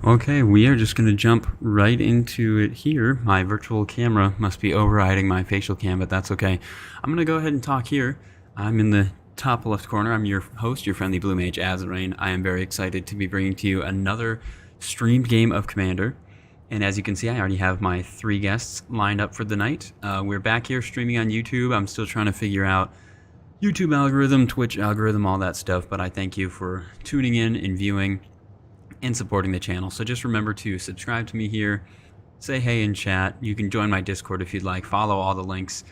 Okay, we are just going to jump right into it here. My virtual camera must be overriding my facial cam, but that's okay. I'm going to go ahead and talk here. I'm in the top left corner. I'm your host, your friendly blue mage, Azarain. I am very excited to be bringing to you another streamed game of Commander. And as you can see, I already have my 3 guests lined up for the night. We're back here streaming on YouTube. I'm still trying to figure out YouTube algorithm, Twitch algorithm, all that stuff, but I thank you for tuning in and viewing and supporting the channel. So just remember to subscribe to me here, say hey in chat. You can join my Discord if you'd like. Follow all the links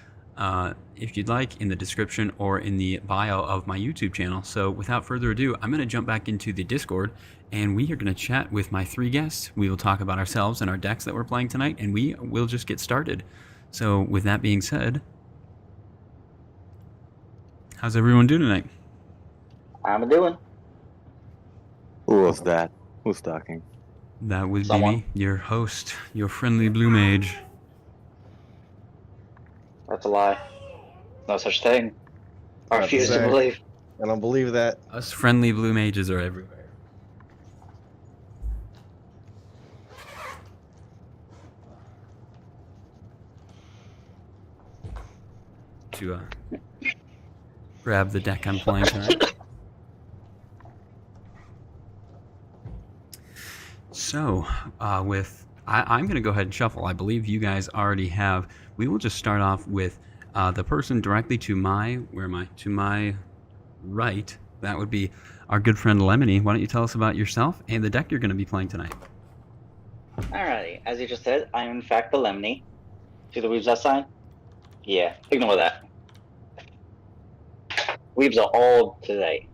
if you'd like in the description or in the bio of my YouTube channel. So without further ado, I'm going to jump back into the Discord and we are going to chat with my 3 guests. We will talk about ourselves and our decks that we're playing tonight, and we will just get started. So with that being said, how's everyone doing tonight? I'm doing. Who was that? Who's talking? That would Someone. be me, your host, your friendly blue mage. That's a lie. No such thing. I About to refuse to say. believe. I don't believe that. Us friendly blue mages are everywhere. To grab the deck I'm playing tonight. So, I'm going to go ahead and shuffle. I believe you guys already have. We will just start off with the person directly to my, where am I? To my right. That would be our good friend Lemony. Why don't you tell us about yourself and the deck you're going to be playing tonight? Alrighty, as you just said, I am in fact the Lemony. See the weaves that sign? Yeah, ignore that. Weaves are all today.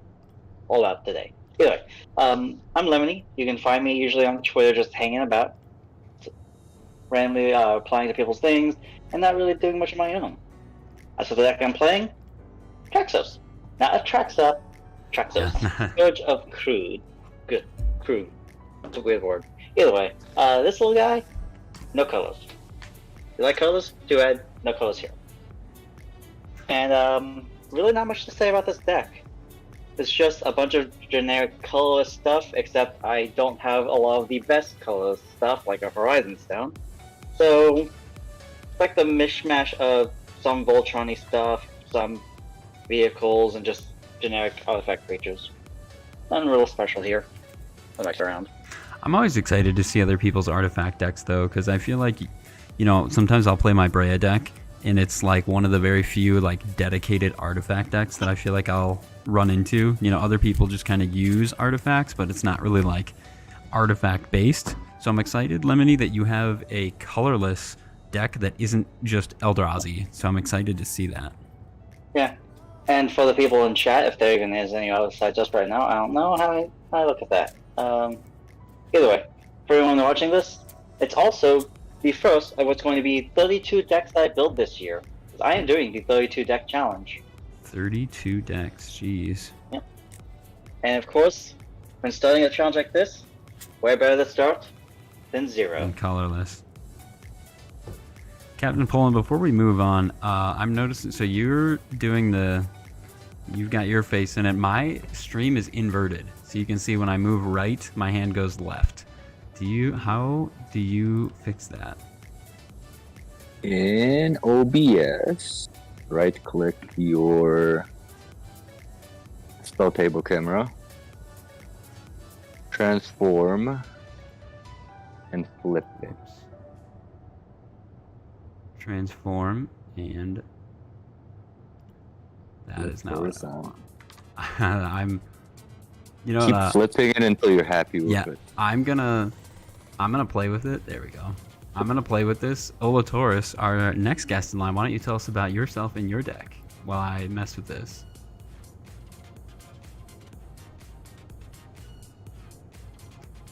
All out today. Anyway, I'm Lemony. You can find me usually on Twitter just hanging about. Randomly applying to people's things and not really doing much of my own. As for the deck I'm playing, Traxos. Not a Traxos. Yeah. Scourge of Crude. Good. Crude. That's a weird word. Either way, this little guy, no colors. You like colors? Too bad, no colors here. And really not much to say about this deck. It's just a bunch of generic colorless stuff, except I don't have a lot of the best colorless stuff, like a Horizon Stone. So, it's like the mishmash of some Voltron-y stuff, some vehicles, and just generic artifact creatures. Nothing real special here. The next round. I'm always excited to see other people's artifact decks, though, because I feel like, you know, sometimes I'll play my Brea deck, and it's like one of the very few like dedicated artifact decks that I feel like I'll run into. You know, other people just kind of use artifacts, but it's not really like artifact based. So I'm excited, Lemony, that you have a colorless deck that isn't just Eldrazi. So I'm excited to see that. Yeah. And for the people in chat, if there even is any outside just right now, I don't know how I look at that. Either way, for everyone watching this, it's also the first of what's going to be 32 decks that I build this year. I am doing the 32 deck challenge. 32 decks, jeez. Yep. And of course, when starting a challenge like this, where better to start than 0. And colorless. Captain Poland, before we move on, I'm noticing, so you're doing you've got your face in it. My stream is inverted. So you can see when I move right, my hand goes left. How do you fix that? In OBS, right-click your Spelltable camera, transform, and flip it. Transform, and that is not what I want. I'm, you know, Keep flipping it until you're happy with yeah, it. I'm gonna play with it. There we go. I'm gonna play with this. Olatoris, our next guest in line. Why don't you tell us about yourself and your deck while I mess with this?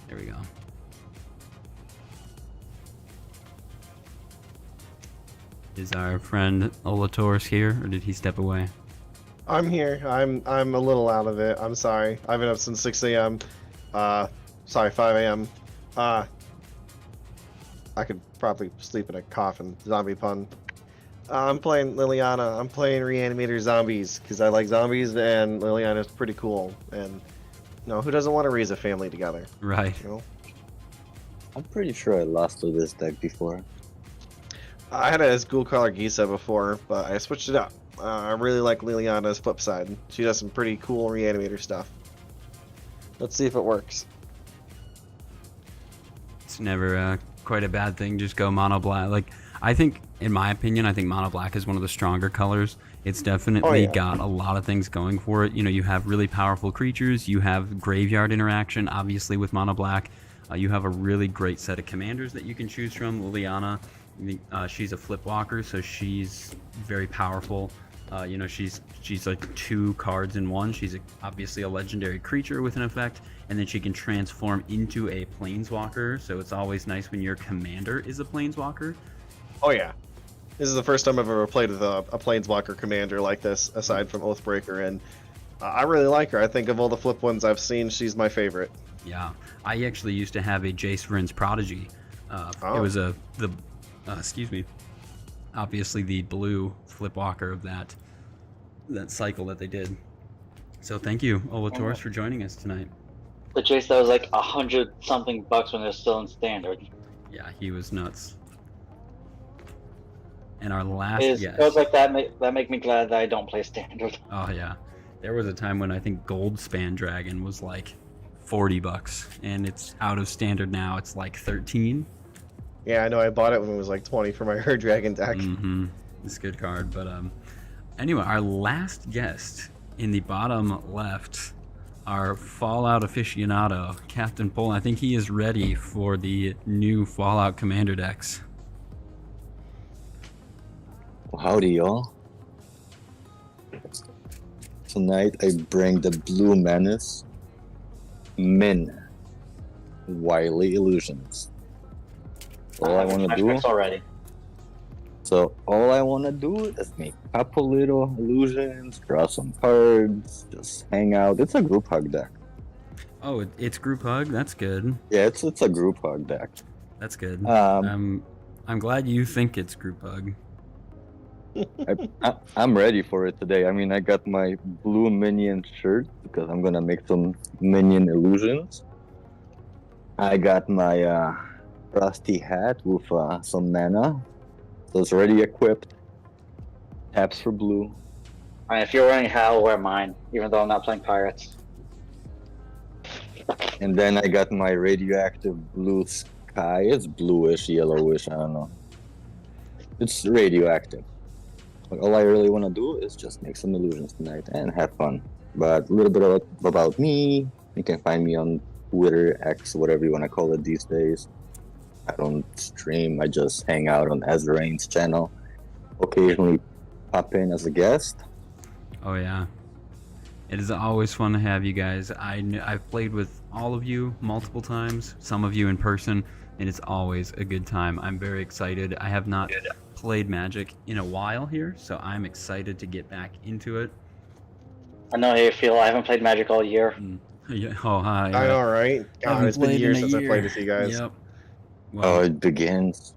There we go. Is our friend Olatoris here, or did he step away? I'm here. I'm a little out of it. I'm sorry. I've been up since 6 a.m. Sorry, 5 a.m. I could probably sleep in a coffin. Zombie pun. I'm playing Liliana. I'm playing Reanimator Zombies because I like zombies, and Liliana's pretty cool. And who doesn't want to raise a family together? Right. You know? I'm pretty sure I lost to this deck before. I had it as Ghoul Color Gisa before, but I switched it up. I really like Liliana's flip side. She does some pretty cool reanimator stuff. Let's see if it works. It's never quite a bad thing. Just go mono black. Like, I think, in my opinion, I think mono black is one of the stronger colors. It's definitely got a lot of things going for it. You know, you have really powerful creatures. You have graveyard interaction, obviously, with mono black. You have a really great set of commanders that you can choose from. Liliana, she's a flip walker, so she's very powerful. You know, she's like 2 cards in one. She's obviously a legendary creature with an effect, and then she can transform into a planeswalker. So it's always nice when your commander is a planeswalker. Oh yeah. This is the first time I've ever played with a Planeswalker commander like this, aside from Oathbreaker, and I really like her. I think of all the flip ones I've seen, she's my favorite. Yeah, I actually used to have a Jace Vryn's Prodigy. It was excuse me, obviously the blue flipwalker of that cycle that they did. So thank you, Olatoris, for joining us tonight. The chase that was like $100-something when it was still in standard. Yeah, he was nuts. And our last guest. Goes like that make me glad that I don't play standard. Oh yeah, there was a time when I think Gold Span Dragon was like $40, and it's out of standard now. It's like 13. Yeah, I know. I bought it when it was like 20 for my Her Dragon deck. Mm-hmm. It's a good card, but anyway, our last guest in the bottom left, our Fallout aficionado, Captain Pole. I think he is ready for the new Fallout Commander decks. Well, howdy, y'all. Tonight I bring the blue Magnus, Minn, Wily Illusions. All I want to do. Already. So all I want to do is make a couple little illusions, draw some cards, just hang out. It's a group hug deck. Oh, it's group hug. That's good. Yeah, it's a group hug deck. That's good. I'm glad you think it's group hug. I'm ready for it today. I mean, I got my blue minion shirt because I'm gonna make some minion illusions. I got my rusty hat with some mana, so it's already equipped. Taps for blue. I mean, if you're wearing Hal, wear mine, even though I'm not playing Pirates. And then I got my radioactive blue sky. It's bluish, yellowish, I don't know. It's radioactive. Like, all I really want to do is just make some illusions tonight and have fun. But a little bit about me. You can find me on Twitter, X, whatever you want to call it these days. I don't stream. I just hang out on Azrain's channel. Occasionally pop in as a guest. Oh yeah, it is always fun to have you guys. I've played with all of you multiple times, some of you in person, and it's always a good time. I'm very excited. I have not played Magic in a while here, so I'm excited to get back into it. I know how you feel. I haven't played Magic all year. Yeah. Oh hi. I know, right? God, Haven't it's been played years in a since I year. played with you guys. Yep. Oh, Well, it begins.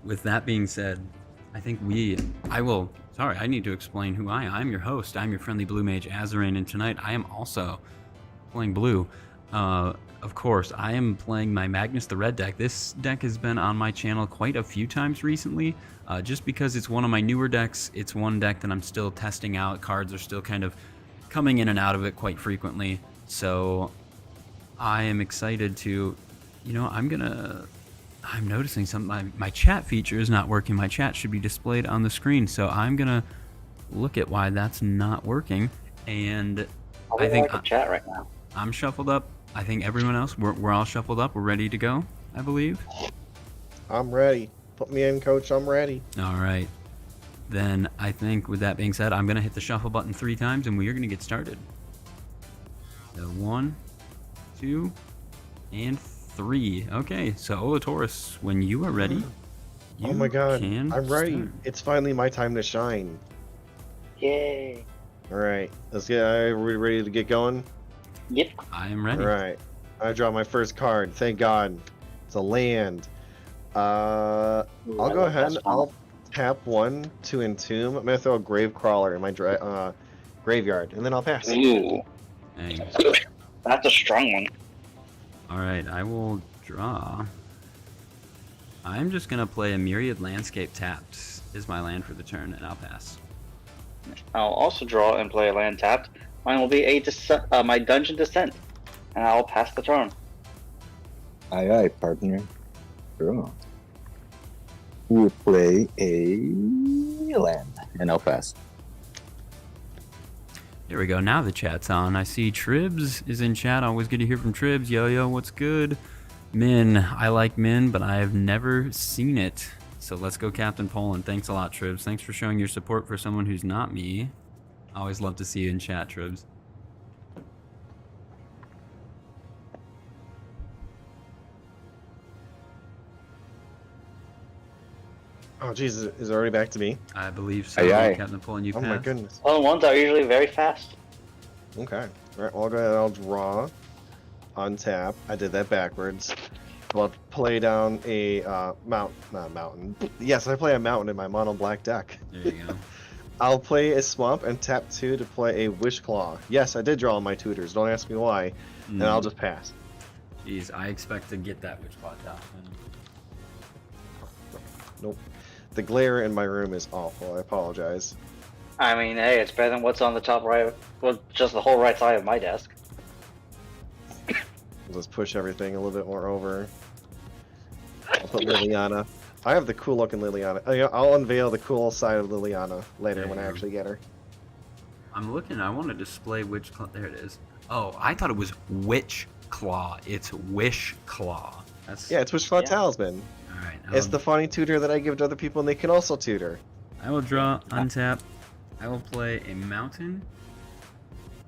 with that being said, I think I need to explain who I am. I'm your host. I'm your friendly blue mage, Azarain, and tonight I am also playing blue. Of course, I am playing my Magnus the red deck. This deck has been on my channel quite a few times recently, just because it's one of my newer decks. It's one deck that I'm still testing out. Cards are still kind of coming in and out of it quite frequently. So I am excited to, I'm noticing something. My chat feature is not working. My chat should be displayed on the screen. So I'm going to look at why that's not working. And I think chat right now. I'm shuffled up. I think everyone else, we're all shuffled up. We're ready to go, I believe. I'm ready. Put me in, coach. I'm ready. All right. Then I think with that being said, I'm going to hit the shuffle button 3 times and we are going to get started. So 1, 2, and 3. Okay, so Olatoris, when you are ready, Oh my god, can I'm ready. start. It's finally my time to shine. Yay. Alright, are we ready to get going? Yep. I am ready. Alright, I draw my first card. Thank god. It's a land. I'll go ahead and I'll tap 1 to entomb. I'm gonna throw a Gravecrawler in my graveyard, and then I'll pass. Ooh. Hey, That's a strong one. All right, I will draw. I'm just gonna play a Myriad Landscape tapped is my land for the turn, and I'll pass. I'll also draw and play a land tapped. Mine will be my Dungeon Descent, and I'll pass the turn. Aye, aye, partner. Draw. We'll play a land, and I'll pass. There we go. Now the chat's on. I see Tribs is in chat. Always good to hear from Tribs. Yo, what's good? Minn. I like Minn, but I have never seen it. So let's go Captain Poland. Thanks a lot, Tribs. Thanks for showing your support for someone who's not me. I always love to see you in chat, Tribs. Oh, jeez, is it already back to me? I believe so. Aye, aye. Captain Poland, you Oh my passed. goodness. Well, ones are usually very fast. Okay. All right, well, I'll go ahead and I'll draw, untap. I did that backwards. I'll play down a not mountain. Yes, I play a mountain in my mono black deck. There you go. I'll play a swamp and tap 2 to play a wish claw. Yes, I did draw on my tutors. Don't ask me why, and I'll just pass. Jeez, I expect to get that Witch Claw top. Nope. The glare in my room is awful. I apologize. I mean, hey, it's better than what's on the top right, well, just the whole right side of my desk. I'll just push everything a little bit more over. I'll put Liliana. I have the cool looking Liliana. Oh, yeah, I'll unveil the cool side of Liliana later There when you I go. actually get her. I'm looking. I want to display Witch Claw. There it is. Oh, I thought it was Witch Claw. It's Wish Claw. That's Yeah, it's Wish Claw Yeah. Talisman. all right. It's the funny tutor that I give to other people and they can also tutor. I will draw, untap. I will play a mountain.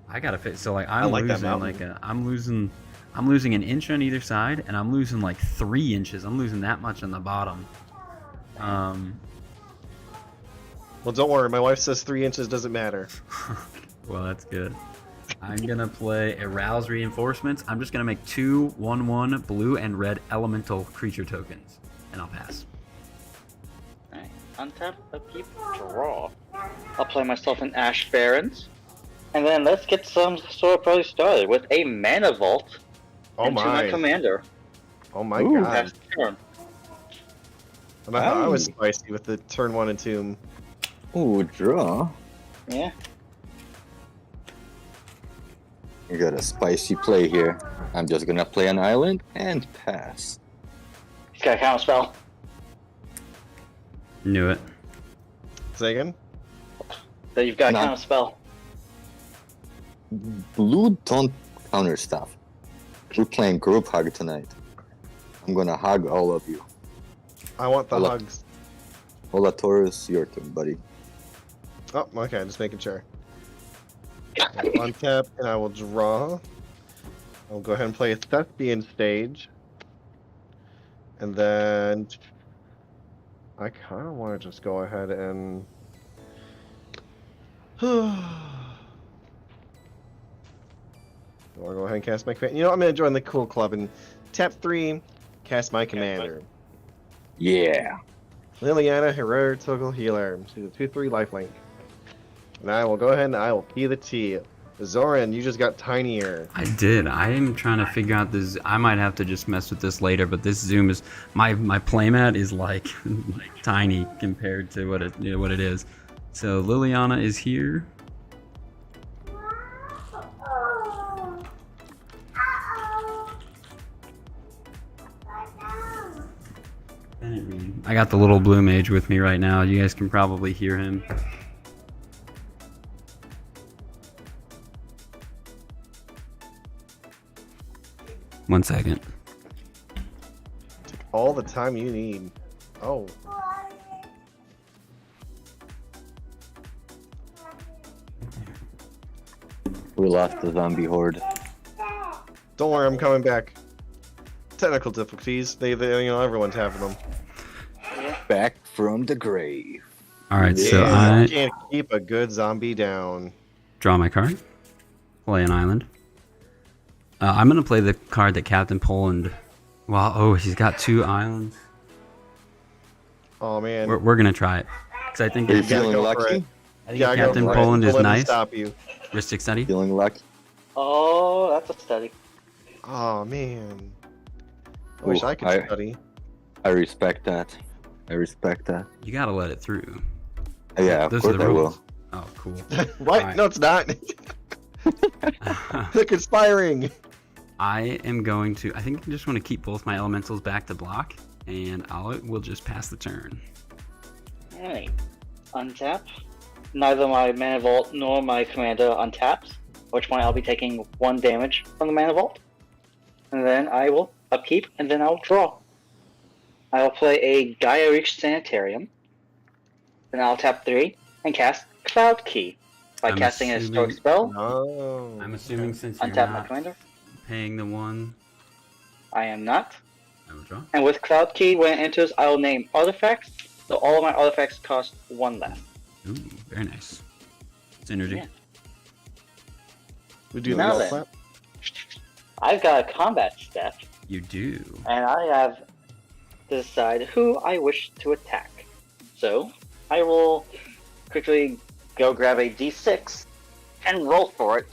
I gotta fit. So like I'm like that losing mountain. I'm losing an inch on either side, and I'm losing like 3 inches. I'm losing that much on the bottom. Well, don't worry. My wife says 3 inches doesn't matter. Well, that's good. I'm gonna play Arouse Reinforcements. I'm just gonna make 2 1/1 blue and red elemental creature tokens, and I'll pass. Alright, untap, upkeep, draw. I'll play myself an Ash Barrens. And then let's get some sort of party started with a Mana Vault Oh into my my. commander. Oh my Ooh. god. Pass the turn. I was Aye. spicy with the turn 1 and 2. Ooh, draw. Yeah. You got a spicy play here. I'm just gonna play an island and pass. He's got a counter spell. Knew it. Say again? So you've got a Not- counter spell. Blue don't counter stuff. We're playing group hug tonight. I'm gonna hug all of you. I want the Hello. hugs. Hola Taurus, your turn, buddy. Oh, okay. Just making sure. I'll untap and I will draw. I'll go ahead and play a Thespian stage. And then I kind of want to just go ahead and. I'll go ahead and cast my command. You know, I'm going to join the cool club and tap 3, cast my commander. Yeah. Liliana, Heroic Toggle Healer. She's a 2/3 lifelink. And I will go ahead and I will key the T. Zoran, you just got tinier. I did. I am trying to figure out this. I might have to just mess with this later, but this zoom is my playmat is like tiny compared to what it is. So Liliana is here. I got the little blue mage with me right now. You guys can probably hear him. One second. Take all the time you need. Oh. We lost the zombie horde. Don't worry, I'm coming back. Technical difficulties. They everyone's having them. Back from the grave. All right, so Yeah. I You can't keep a good zombie down. draw my card, play an island. I'm gonna play the card that Captain Poland. Well, oh, he's got 2 islands. Oh man. We're gonna try it because I think Are you gotta feeling go for lucky? it. I think Yeah, Captain go for it. Poland Don't is let me nice. Stop you. Ristic study. Feeling lucky? Oh, that's a study. Oh man. I wish Ooh, I could study. I respect that. I respect that. You gotta let it through. Yeah, of Those course are the I will. rules. Oh, cool. What? Alright. No, it's not. They're conspiring. I am going to. I think I just want to keep both my elementals back to block, and we'll just pass the turn. Alright. Untap. Neither my Mana Vault nor my Commander untaps, which point I'll be taking 1 damage from the Mana Vault. And then I will upkeep, and then I'll draw. I will play a Gaia Reach Sanitarium. Then I'll tap 3 and cast Cloud Key by I'm casting a assuming- historic spell. Oh. I'm assuming since you're Untap my not commander. paying the 1, I am not. I will draw. And with Cloud Key, when it enters, I will name artifacts. So all of my artifacts cost 1 less. Ooh, very nice. Synergy. Yeah. We do the Now golf then. clap. I've got a combat step, You do. and I have to decide who I wish to attack. So I will quickly go grab a d6 and roll for it.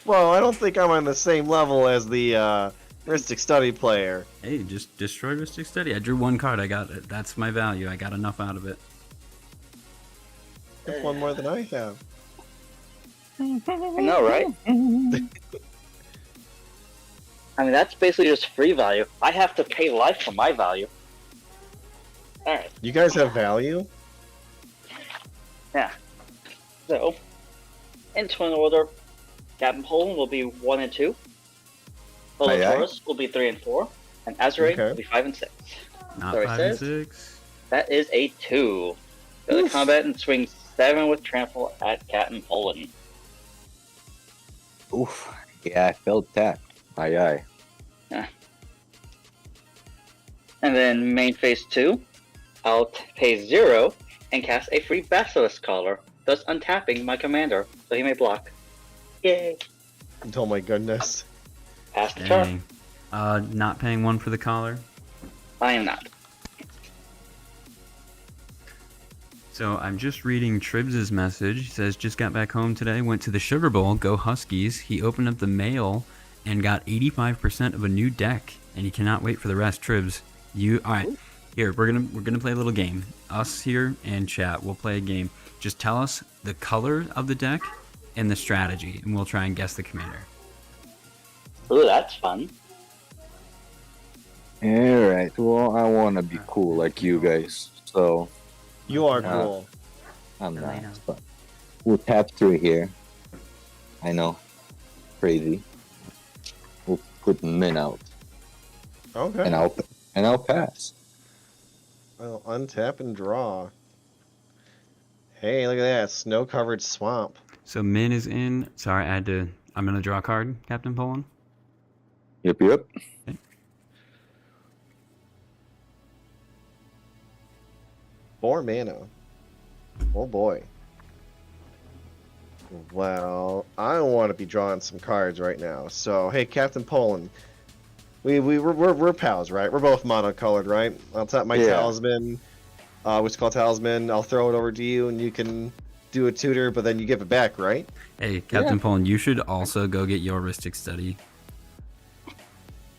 Well, I don't think I'm on the same level as the Mystic Study player. Hey, just destroy Mystic Study. I drew 1 card. I got it. That's my value. I got enough out of it. That's one more than I have. I know, right? I mean, that's basically just free value. I have to pay life for my value. Alright, You guys have value? so in turn order, Captain Poland will be 1 and 2. Aye, aye. Taurus will be 3 and 4. And Azure Okay. will be 5 and 6. Not Sorry, 5 and says? 6. That is a 2. Go to combat and swing 7 with Trample at Captain Poland. Oof. Yeah, I felt that. Aye, aye. And then main phase 2, I'll pay 0 and cast a free Basilisk Collar, thus untapping my commander, so he may block. Yay! Oh my goodness. Pass the turn. Dang. Not paying 1 for the collar. I am not. So I'm just reading Tribs' message. He says, just got back home today, went to the Sugar Bowl, go Huskies. He opened up the mail and got 85% of a new deck, and he cannot wait for the rest. Tribs, all right, here, we're gonna play a little game. Us here and chat, we'll play a game. Just tell us the color of the deck and the strategy, and we'll try and guess the commander. Ooh, that's fun. Alright, well, I want to be cool like you guys, so You are Yeah. cool. I'm not. I know. But we'll tap 3 here. I know. Crazy. We'll put Minn out, Okay. and I'll pass. I'll untap and draw. Hey, look at that. Snow-covered swamp. So Minn is in. Sorry, I'm gonna draw a card, Captain Poland. Yep, yep. 4 mana. Oh boy. Well, I want to be drawing some cards right now. So, hey, Captain Poland, we're pals, right? We're both monocolored, right? I'll tap my Yeah. talisman, which is called talisman. I'll throw it over to you, and you can do a tutor, but then you give it back, right? Hey, Captain Poland, you should also go get your Ristic Study.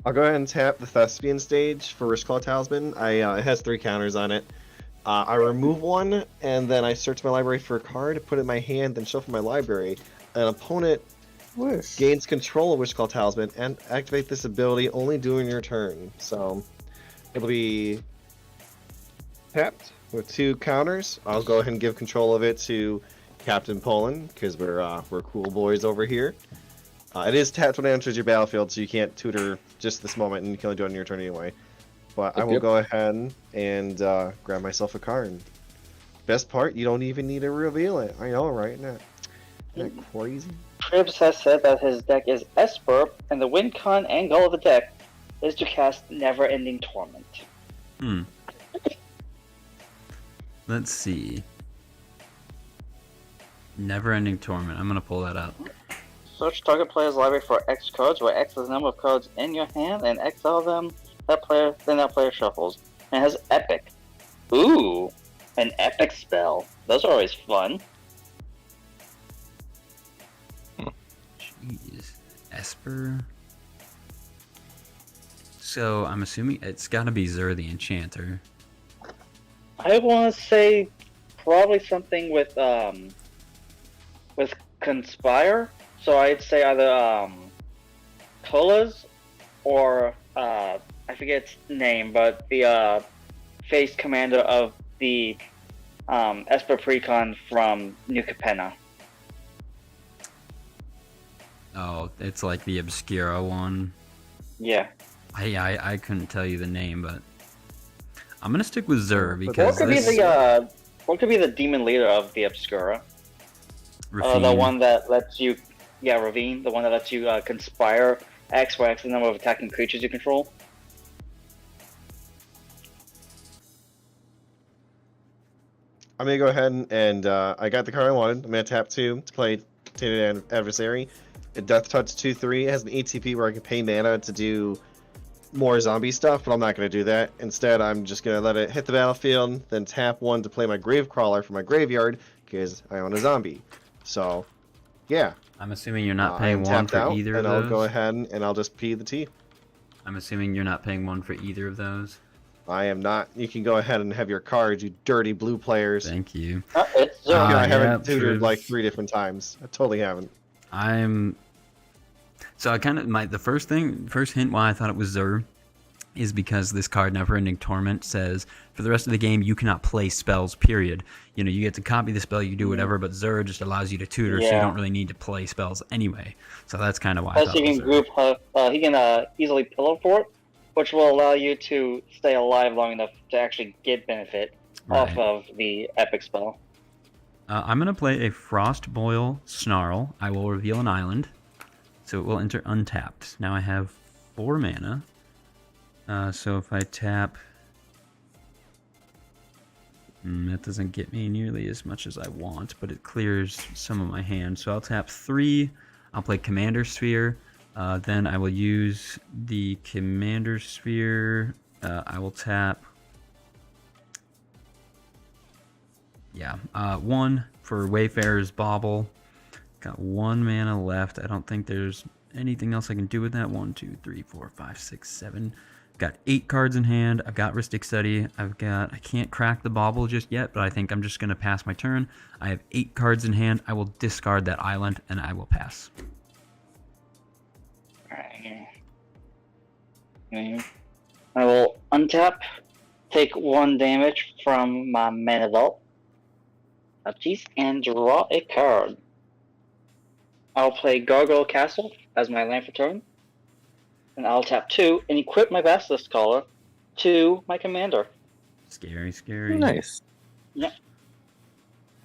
I'll go ahead and tap the Thespian stage for Riskclaw Talisman. It has 3 counters on it. I remove 1, and then I search my library for a card, put it in my hand, then shuffle my library. An opponent gains control of Riskclaw Talisman and activate this ability only during your turn. So it'll be tapped with 2 counters. I'll go ahead and give control of it to Captain Poland because we're cool boys over here. It is tapped when it enters your battlefield, so you can't tutor just this moment, and you can only do it on your turn anyway. But I will Yep. go ahead and grab myself a card. Best part, you don't even need to reveal it. I know, right? Isn't that crazy? Tribs has said that his deck is Esper, and the win con and goal of the deck is to cast Never Ending Torment. Let's see. Never-ending Torment. I'm gonna pull that up. Search target player's library for X cards, where X is the number of cards in your hand, and exile them. That player shuffles. And it has Epic. Ooh, an Epic spell. Those are always fun. Jeez. Esper. So I'm assuming it's got to be Zur the Enchanter. I want to say probably something with Conspire. So I'd say either Colas or I forget its name, but the face commander of the Esper Precon from New Capenna. Oh, it's like the Obscura one. Yeah. I couldn't tell you the name, but I'm gonna stick with Zur But because What could be the demon leader of the Obscura? The Rafine. one that lets you, Ravine, the one that lets you conspire X for X the number of attacking creatures you control. I'm gonna go ahead and I got the card I wanted. I'm gonna tap 2 to play Tainted Adversary. It Death Touch 2/3. It has an ETP where I can pay mana to do more zombie stuff, but I'm not gonna do that. Instead, I'm just gonna let it hit the battlefield, then tap 1 to play my Gravecrawler from my graveyard because I own a zombie. So, yeah. I'm assuming you're not I paying am one tapped for out, either of and those. I'll go ahead and I'll just P the T. I'm assuming you're not paying one for either of those. I am not. You can go ahead and have your cards, you dirty blue players. Thank you. It's Zur. Ah, I haven't yeah, tutored true. like 3 different times. I totally haven't. So I kind of the first hint why I thought it was Zur is because this card, Never-Ending Torment, says for the rest of the game you cannot play spells. Period. You know, you get to copy the spell, you do whatever, but Zur just allows you to tutor, so you Yeah. don't really need to play spells anyway. So that's kind of why I Plus, thought he it was can Zur. group. He can easily pillow fort, which will allow you to stay alive long enough to actually get benefit off Right. of the epic spell. I'm gonna play a Frostboil Snarl. I will reveal an island, so it will enter untapped. Now I have 4 mana. So if I tap, that doesn't get me nearly as much as I want, but it clears some of my hand. So I'll tap 3. I'll play Commander Sphere. Then I will use the Commander Sphere. I will tap. 1 for Wayfarer's Bauble. Got 1 mana left. I don't think there's anything else I can do with that. 1, 2, 3, 4, 5, 6, 7. Got 8 cards in hand. I've got Ristic Study. I can't crack the Bauble just yet, but I think I'm just going to pass my turn. I have 8 cards in hand. I will discard that island, and I will pass. Alright. I will untap, take 1 damage from my mana vault, and draw a card. I'll play Gargoyle Castle as my land for turn, and I'll tap 2 and equip my Basilisk Collar to my commander. Scary, scary. Nice.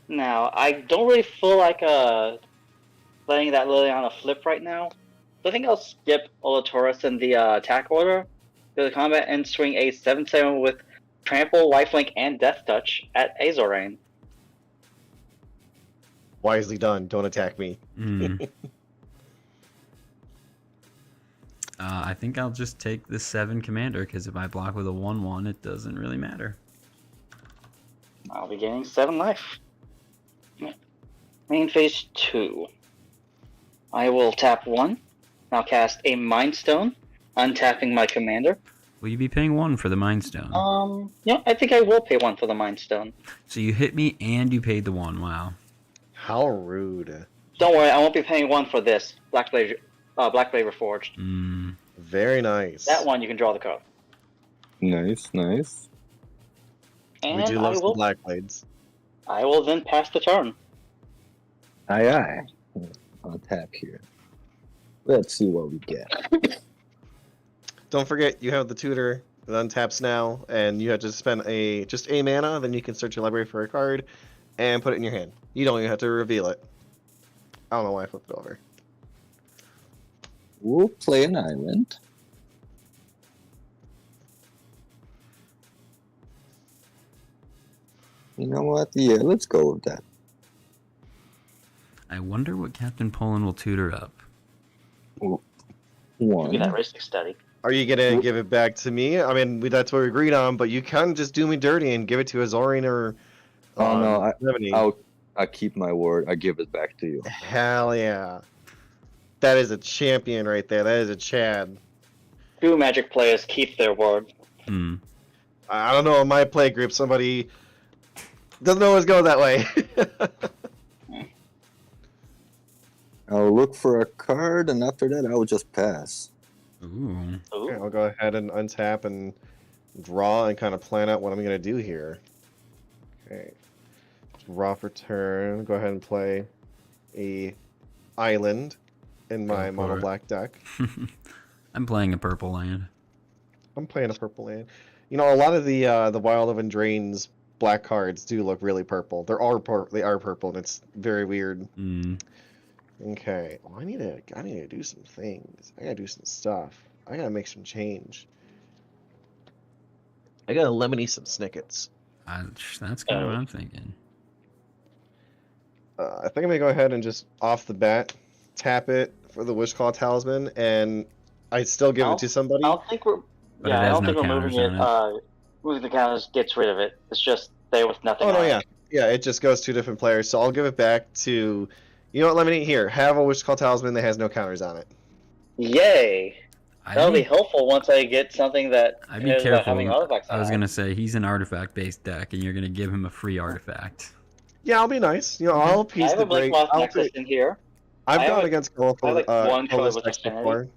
Now, I don't really feel like letting that Liliana flip right now. So I think I'll skip Olatoris in the attack order, go to combat, and swing a 7/7 with Trample, Lifelink, and Death Touch at Azorane. Wisely done. Don't attack me. I think I'll just take the 7 commander, because if I block with a 1/1, it doesn't really matter. I'll be getting 7 life. Main phase 2. I will tap 1. I'll cast a Mind Stone, untapping my commander. Will you be paying 1 for the Mind Stone? Yeah, I think I will pay 1 for the Mind Stone. So you hit me and you paid the 1. Wow. How rude. Don't worry, I won't be paying 1 for this Black Blade Reforged. Very nice. That one you can draw the card. Nice, nice. And We do love I some will, black blades. I will then pass the turn. Aye, aye. I'll tap here. Let's see what we get. Don't forget, you have the tutor that untaps now, and you have to spend just a mana, then you can search your library for a card and put it in your hand. You don't even have to reveal it. I don't know why I flipped it over. We'll play an island. You know what? Yeah, let's go with that. I wonder what Captain Poland will tutor up. Give One. me that Ristic Study. Are you gonna give it back to me? I mean, that's what we agreed on, but you can just do me dirty and give it to Azorian or. Oh no, Revenue. I'll keep my word. I give it back to you. Hell yeah. That is a champion right there. That is a Chad. true Magic players keep their word. Hmm. I don't know. In my play group, somebody doesn't always go that way. I'll look for a card, and after that, I'll just pass. Ooh. Okay, Ooh. I'll go ahead and untap and draw and kind of plan out what I'm going to do here. Okay. Draw for turn. Go ahead and play a island in my Go for mono it. black deck. I'm playing a purple land. I'm playing a purple land. You know, a lot of the Wild of Eldraine's black cards do look really purple. They are purple, and it's very weird. Hmm. Okay, well, I need to do some things. I gotta do some stuff. I gotta make some change. I gotta lemony some snickets. That's kind of what I'm thinking. I think I'm gonna go ahead and just off the bat tap it for the Wishclaw Talisman, and I still give it to somebody. I don't think we're. But yeah, it I has don't no think we're moving counters it. on Moving the counters gets rid of it. It's just there with nothing. Oh no, on yeah, it. yeah. It just goes to different players, so I'll give it back to. You know what? Lemony, here, have a Wishclaw Talisman that has no counters on it. Yay! That'll be helpful once I get something that I'd be cares about careful. having artifacts I was on it. gonna say he's an artifact-based deck, and you're gonna give him a free artifact. Yeah, I'll be nice. You know, I'll I appease have the a Blink great. Lost Nexus in here. I've I have gone a- against I have, like, one colorless colorless decks affinity. before.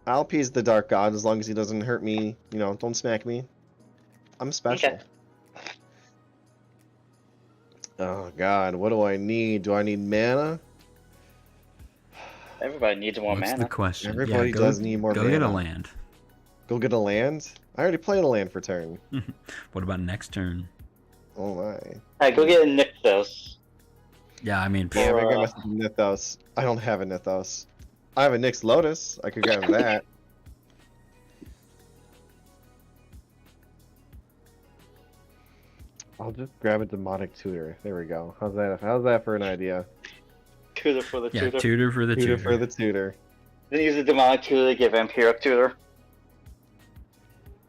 I'll appease the Dark God as long as he doesn't hurt me. You know, don't smack me. I'm special. Okay. Oh God, what do I need? Do I need mana? Everybody needs more What's mana. the question? Everybody does need more Go get a mana. land. Go get a land? I already played a land for turn. What about next turn? Oh my. Alright, go get a Nixos. Yeah, I mean, Yeah, Or, I got myself a Nithos. I don't have a Nithos. I have a Nyx Lotus. I could grab that. I'll just grab a Demonic Tutor. There we go. How's that? How's that for an idea? Tutor for the yeah, tutor. tutor for the Tutor tutor. for the tutor. Then use the Demonic Tutor to give Vampiric Tutor.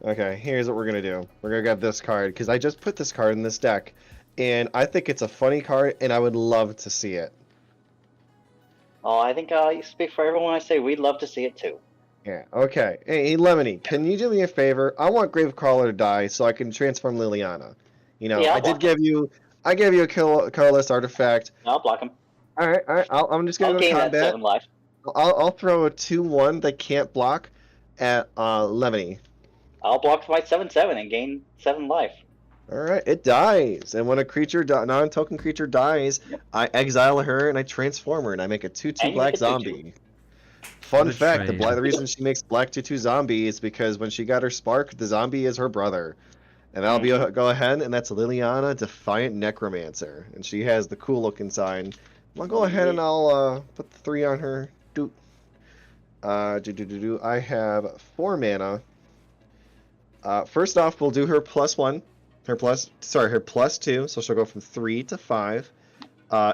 Okay, here's what we're gonna do. We're gonna grab this card because I just put this card in this deck, and I think it's a funny card, and I would love to see it. Oh, I think I speak for everyone when I say we'd love to see it too. Yeah. Okay. Hey, Lemony, can you do me a favor? I want Gravecrawler to die so I can transform Liliana. You know, Yeah, I'll I did block give you. I gave you a colorless artifact. I'll block him. All right. I'm just gonna I'll go gain that combat. 7 life. I'll throw a 2/1 that can't block at Lemony. I'll block my 7/7 and gain 7 life. All right, it dies, and when a creature, non-token creature dies, I exile her and I transform her, and I make a 2/2 And you black make a 2/2. zombie. Fun What a fact: trade. the reason she makes black 2/2 zombie is because when she got her spark, the zombie is her brother, and that'll be go ahead, and that's Liliana, Defiant Necromancer, and she has the cool looking sign. I'll go ahead and I'll put the 3 on her. I have 4 mana. First off, we'll do her +1. Her +2, so she'll go from 3 to 5.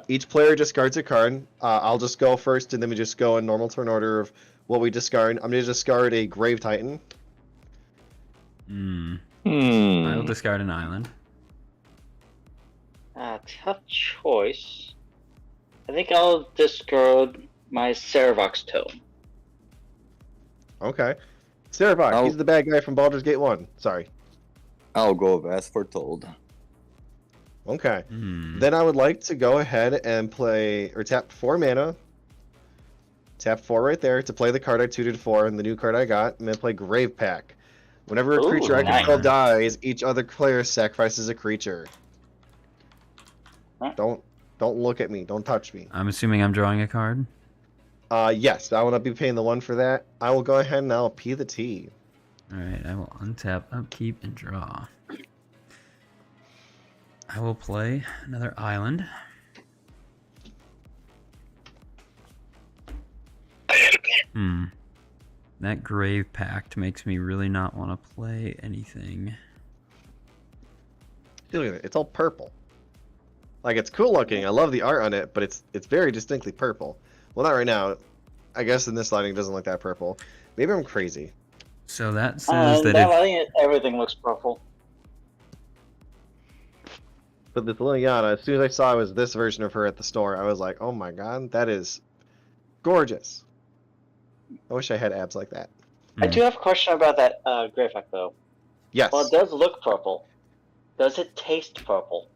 Each player discards a card. I'll just go first, and then we just go in normal turn order of what we discard. I'm going to discard a Grave Titan. I'll discard an island. Tough choice. I think I'll discard my Ceravox Tome. Okay. Sarabak, I'll- he's the bad guy from Baldur's Gate 1. Sorry. I'll go as foretold. Okay. Hmm. Then I would like to go ahead and play, or tap 4 mana. Tap 4 right there to play the card I tutored for and the new card I got. And then play Grave Pack. Whenever a Ooh, creature I nice. control dies, each other player sacrifices a creature. Huh? Don't look at me. Don't touch me. I'm assuming I'm drawing a card. Yes, I will not be paying the 1 for that. I will go ahead and I'll P the T. Alright, I will untap, upkeep, and draw. I will play another island. That Grave Pact makes me really not want to play anything. Look at it. It's all purple. Like, it's cool looking. I love the art on it, but it's very distinctly purple. Well, not right now. I guess in this lighting it doesn't look that purple. Maybe I'm crazy. So that says that I if... think everything looks purple. But this Liliana, as soon as I saw it was this version of her at the store, I was like, oh my god, that is gorgeous. I wish I had abs like that. I do have a question about that Grey Effect, though. Yes. Well, it does look purple. Does it taste purple?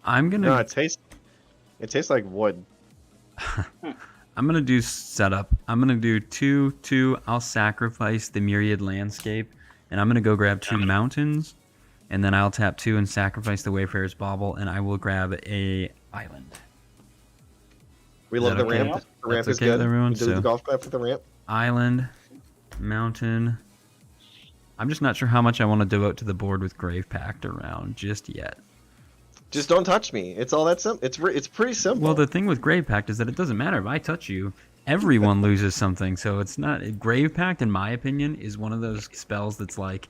I'm gonna. No, it tastes like wood. I'm gonna do setup. I'm gonna do 2. I'll sacrifice the myriad landscape, and I'm gonna go grab 2 mountains, and then I'll tap 2 and sacrifice the Wayfarer's Bauble, and I will grab a island. We Is love that the okay? ramp. The ramp That's is okay with good. everyone? We do So- the golf clap for the ramp. Island, mountain. I'm just not sure how much I want to devote to the board with Grave Pact around just yet. Just don't touch me. It's all that simple. It's pretty simple. Well, the thing with Grave Pact is that it doesn't matter if I touch you. Everyone loses something, so it's not... Grave Pact, in my opinion, is one of those spells that's like...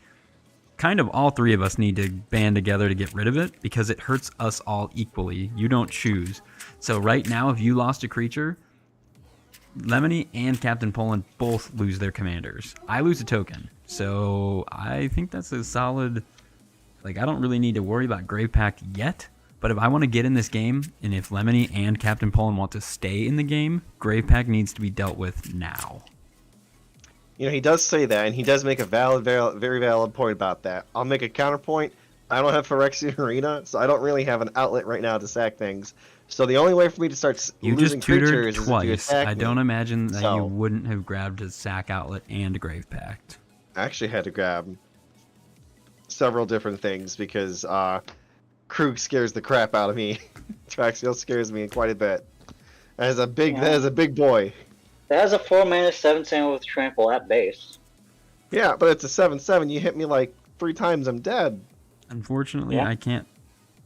Kind of all 3 of us need to band together to get rid of it, because it hurts us all equally. You don't choose. So right now, if you lost a creature, Lemony and Captain Poland both lose their commanders. I lose a token. So I think that's a solid... Like, I don't really need to worry about Grave Pact yet, but if I want to get in this game, and if Lemony and Captain Poland want to stay in the game, Grave Pact needs to be dealt with now. You know, he does say that, and he does make a very valid point about that. I'll make a counterpoint. I don't have Phyrexian Arena, so I don't really have an outlet right now to sack things. So the only way for me to start You losing just tutored creatures is if you twice. attack I me. don't imagine that So- you wouldn't have grabbed a sack outlet and a Grave Pact. I actually had to grab several different things because Krug scares the crap out of me. Traxos scares me quite a bit. That is a big boy. It has a 4-mana 7/7 with trample at base. Yeah, but it's a 7/7. You hit me like 3 times, I'm dead. Unfortunately, Yeah. I can't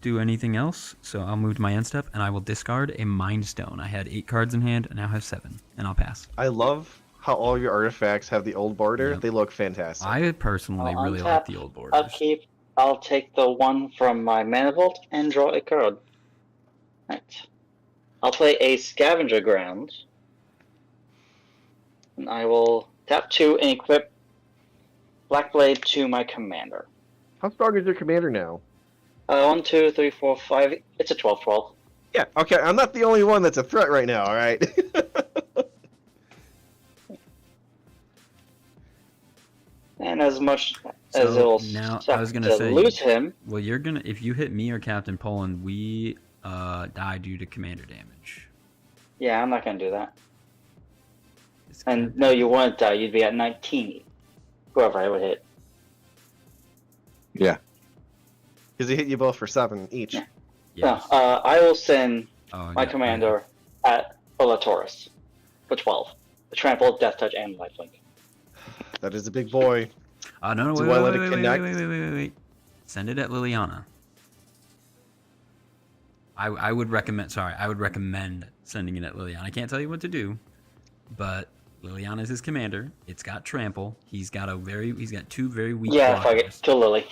do anything else, so I'll move to my end step, and I will discard a Mind Stone. I had 8 cards in hand, and now have 7, and I'll pass. I love how all your artifacts have the old border. Yep. They look fantastic. I personally I'll really like untap, the old borders. I'll take the 1 from my mana vault and draw a card. Right. I'll play a Scavenger Ground. And I will tap 2 and equip Blackblade to my commander. How strong is your commander now? 1, 2, 3, 4, 5. It's a 12/12. Yeah, okay, I'm not the only one that's a threat right now, alright? And as much So as it'll now, suck I was gonna to say, lose him, well, you're gonna if you hit me or Captain Poland, we die due to commander damage. yeah, I'm not going to do that. It's And no, you wouldn't die. You'd be at 19. Whoever I would hit. Yeah. Because he hit you both for 7 each. Yeah. Yes. No, I will send Oh, my yeah, commander at Olatoris for 12. The trample, death touch, and lifelink. That is a big boy. No, Do wait, I wait, let it wait, connect? wait. Send it at Liliana. I would recommend. Sorry, I would recommend sending it at Liliana. I can't tell you what to do, but Liliana is his commander. It's got trample. He's got 2 very weak. Yeah, fuck it. blockers. Kill Lily.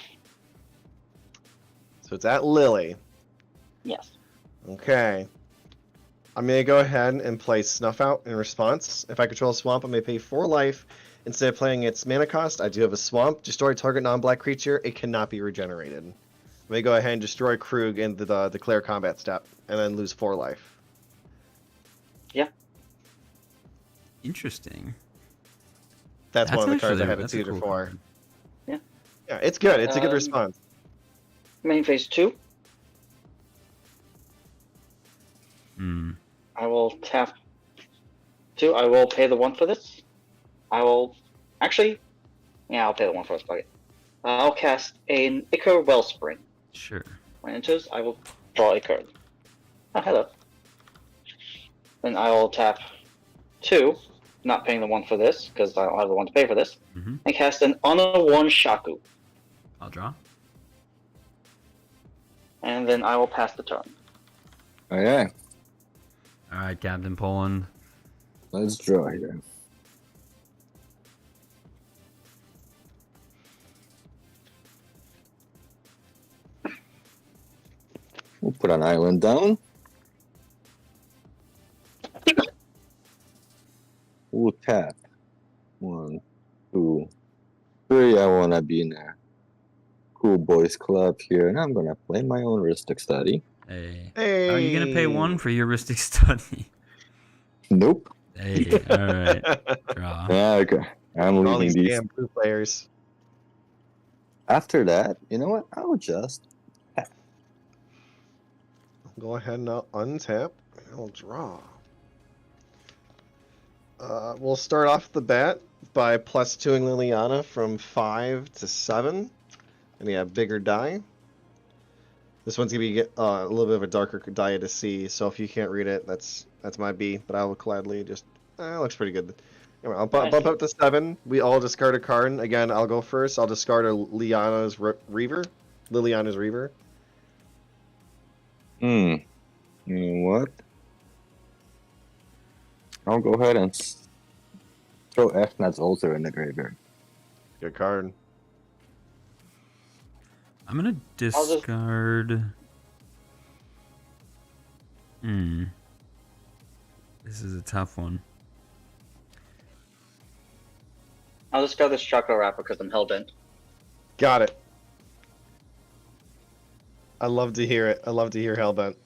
So it's at Lily. Yes. Okay. I'm going to go ahead and play Snuff Out in response. If I control a swamp, I may pay 4 life. Instead of playing its mana cost, I do have a swamp. Destroy target non-black creature. It cannot be regenerated. I may go ahead and destroy Krug in the declare combat step, and then lose 4 life. Interesting. That's one of the cards I had to that's a tutor cool for. card. Yeah, it's good. It's a good response. Main phase 2. Hmm. I will tap 2. I will pay the 1 for this. I will... Actually... Yeah, I'll pay the 1 for this bucket. I'll cast an Ichor Wellspring. Sure. When it enters, I will draw a card. Oh, hello. Then I will tap 2, not paying the 1 for this, because I don't have the 1 to pay for this, Mhm. and cast an Honor 1 Shaku. I'll draw. And then I will pass the turn. Okay. All right, Captain Poland. Let's draw here. We'll put an island down. We'll tap. 1, 2, 3. I wanna be in a cool boys club here, and I'm gonna play my own Ristic Study. Hey. Hey. Are you gonna pay 1 for your heuristic study? Nope. Hey, alright. Draw. Yeah, okay. I'm All leaving these these. damn blue players. After that, you know what? I'll just. Go ahead and I'll untap. I'll draw. We'll start off the bat by plus 2ing Liliana from 5 to 7. And you have bigger die. This one's gonna be a little bit of a darker die to see, so if you can't read it, that's my B. But I will gladly just. It looks pretty good. Anyway, I'll bump up to 7. We all discard a card. Again, I'll go first. I'll discard a Liliana's Reaver. Liliana's Reaver. You know what? I'll go ahead and throw F-Nat's Altar in the graveyard. Good card. I'm gonna discard. This is a tough one. I'll discard the Chakra Wrapper because I'm hellbent. Got it. I love to hear it. I love to hear Hellbent.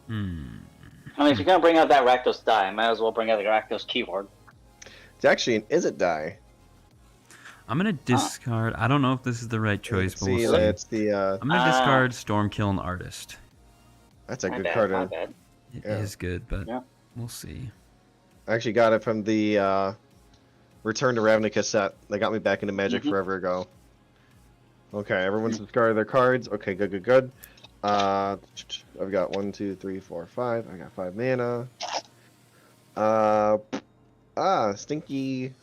I mean, if you're gonna bring out that Rakdos die, I might as well bring out the Rakdos keyboard. It's actually an Is It die. I'm gonna discard. I don't know if this is the right choice, but we'll see. It's the. I'm gonna discard Stormkill and Artist. That's a My good bad, card. my bad. It is good, but Yeah. we'll see. I actually got it from the Return to Ravnica set. They got me back into Magic forever ago. Okay, everyone's discarded their cards. Okay, good. I've got 1, 2, 3, 4, 5. I got 5 mana. Stinky.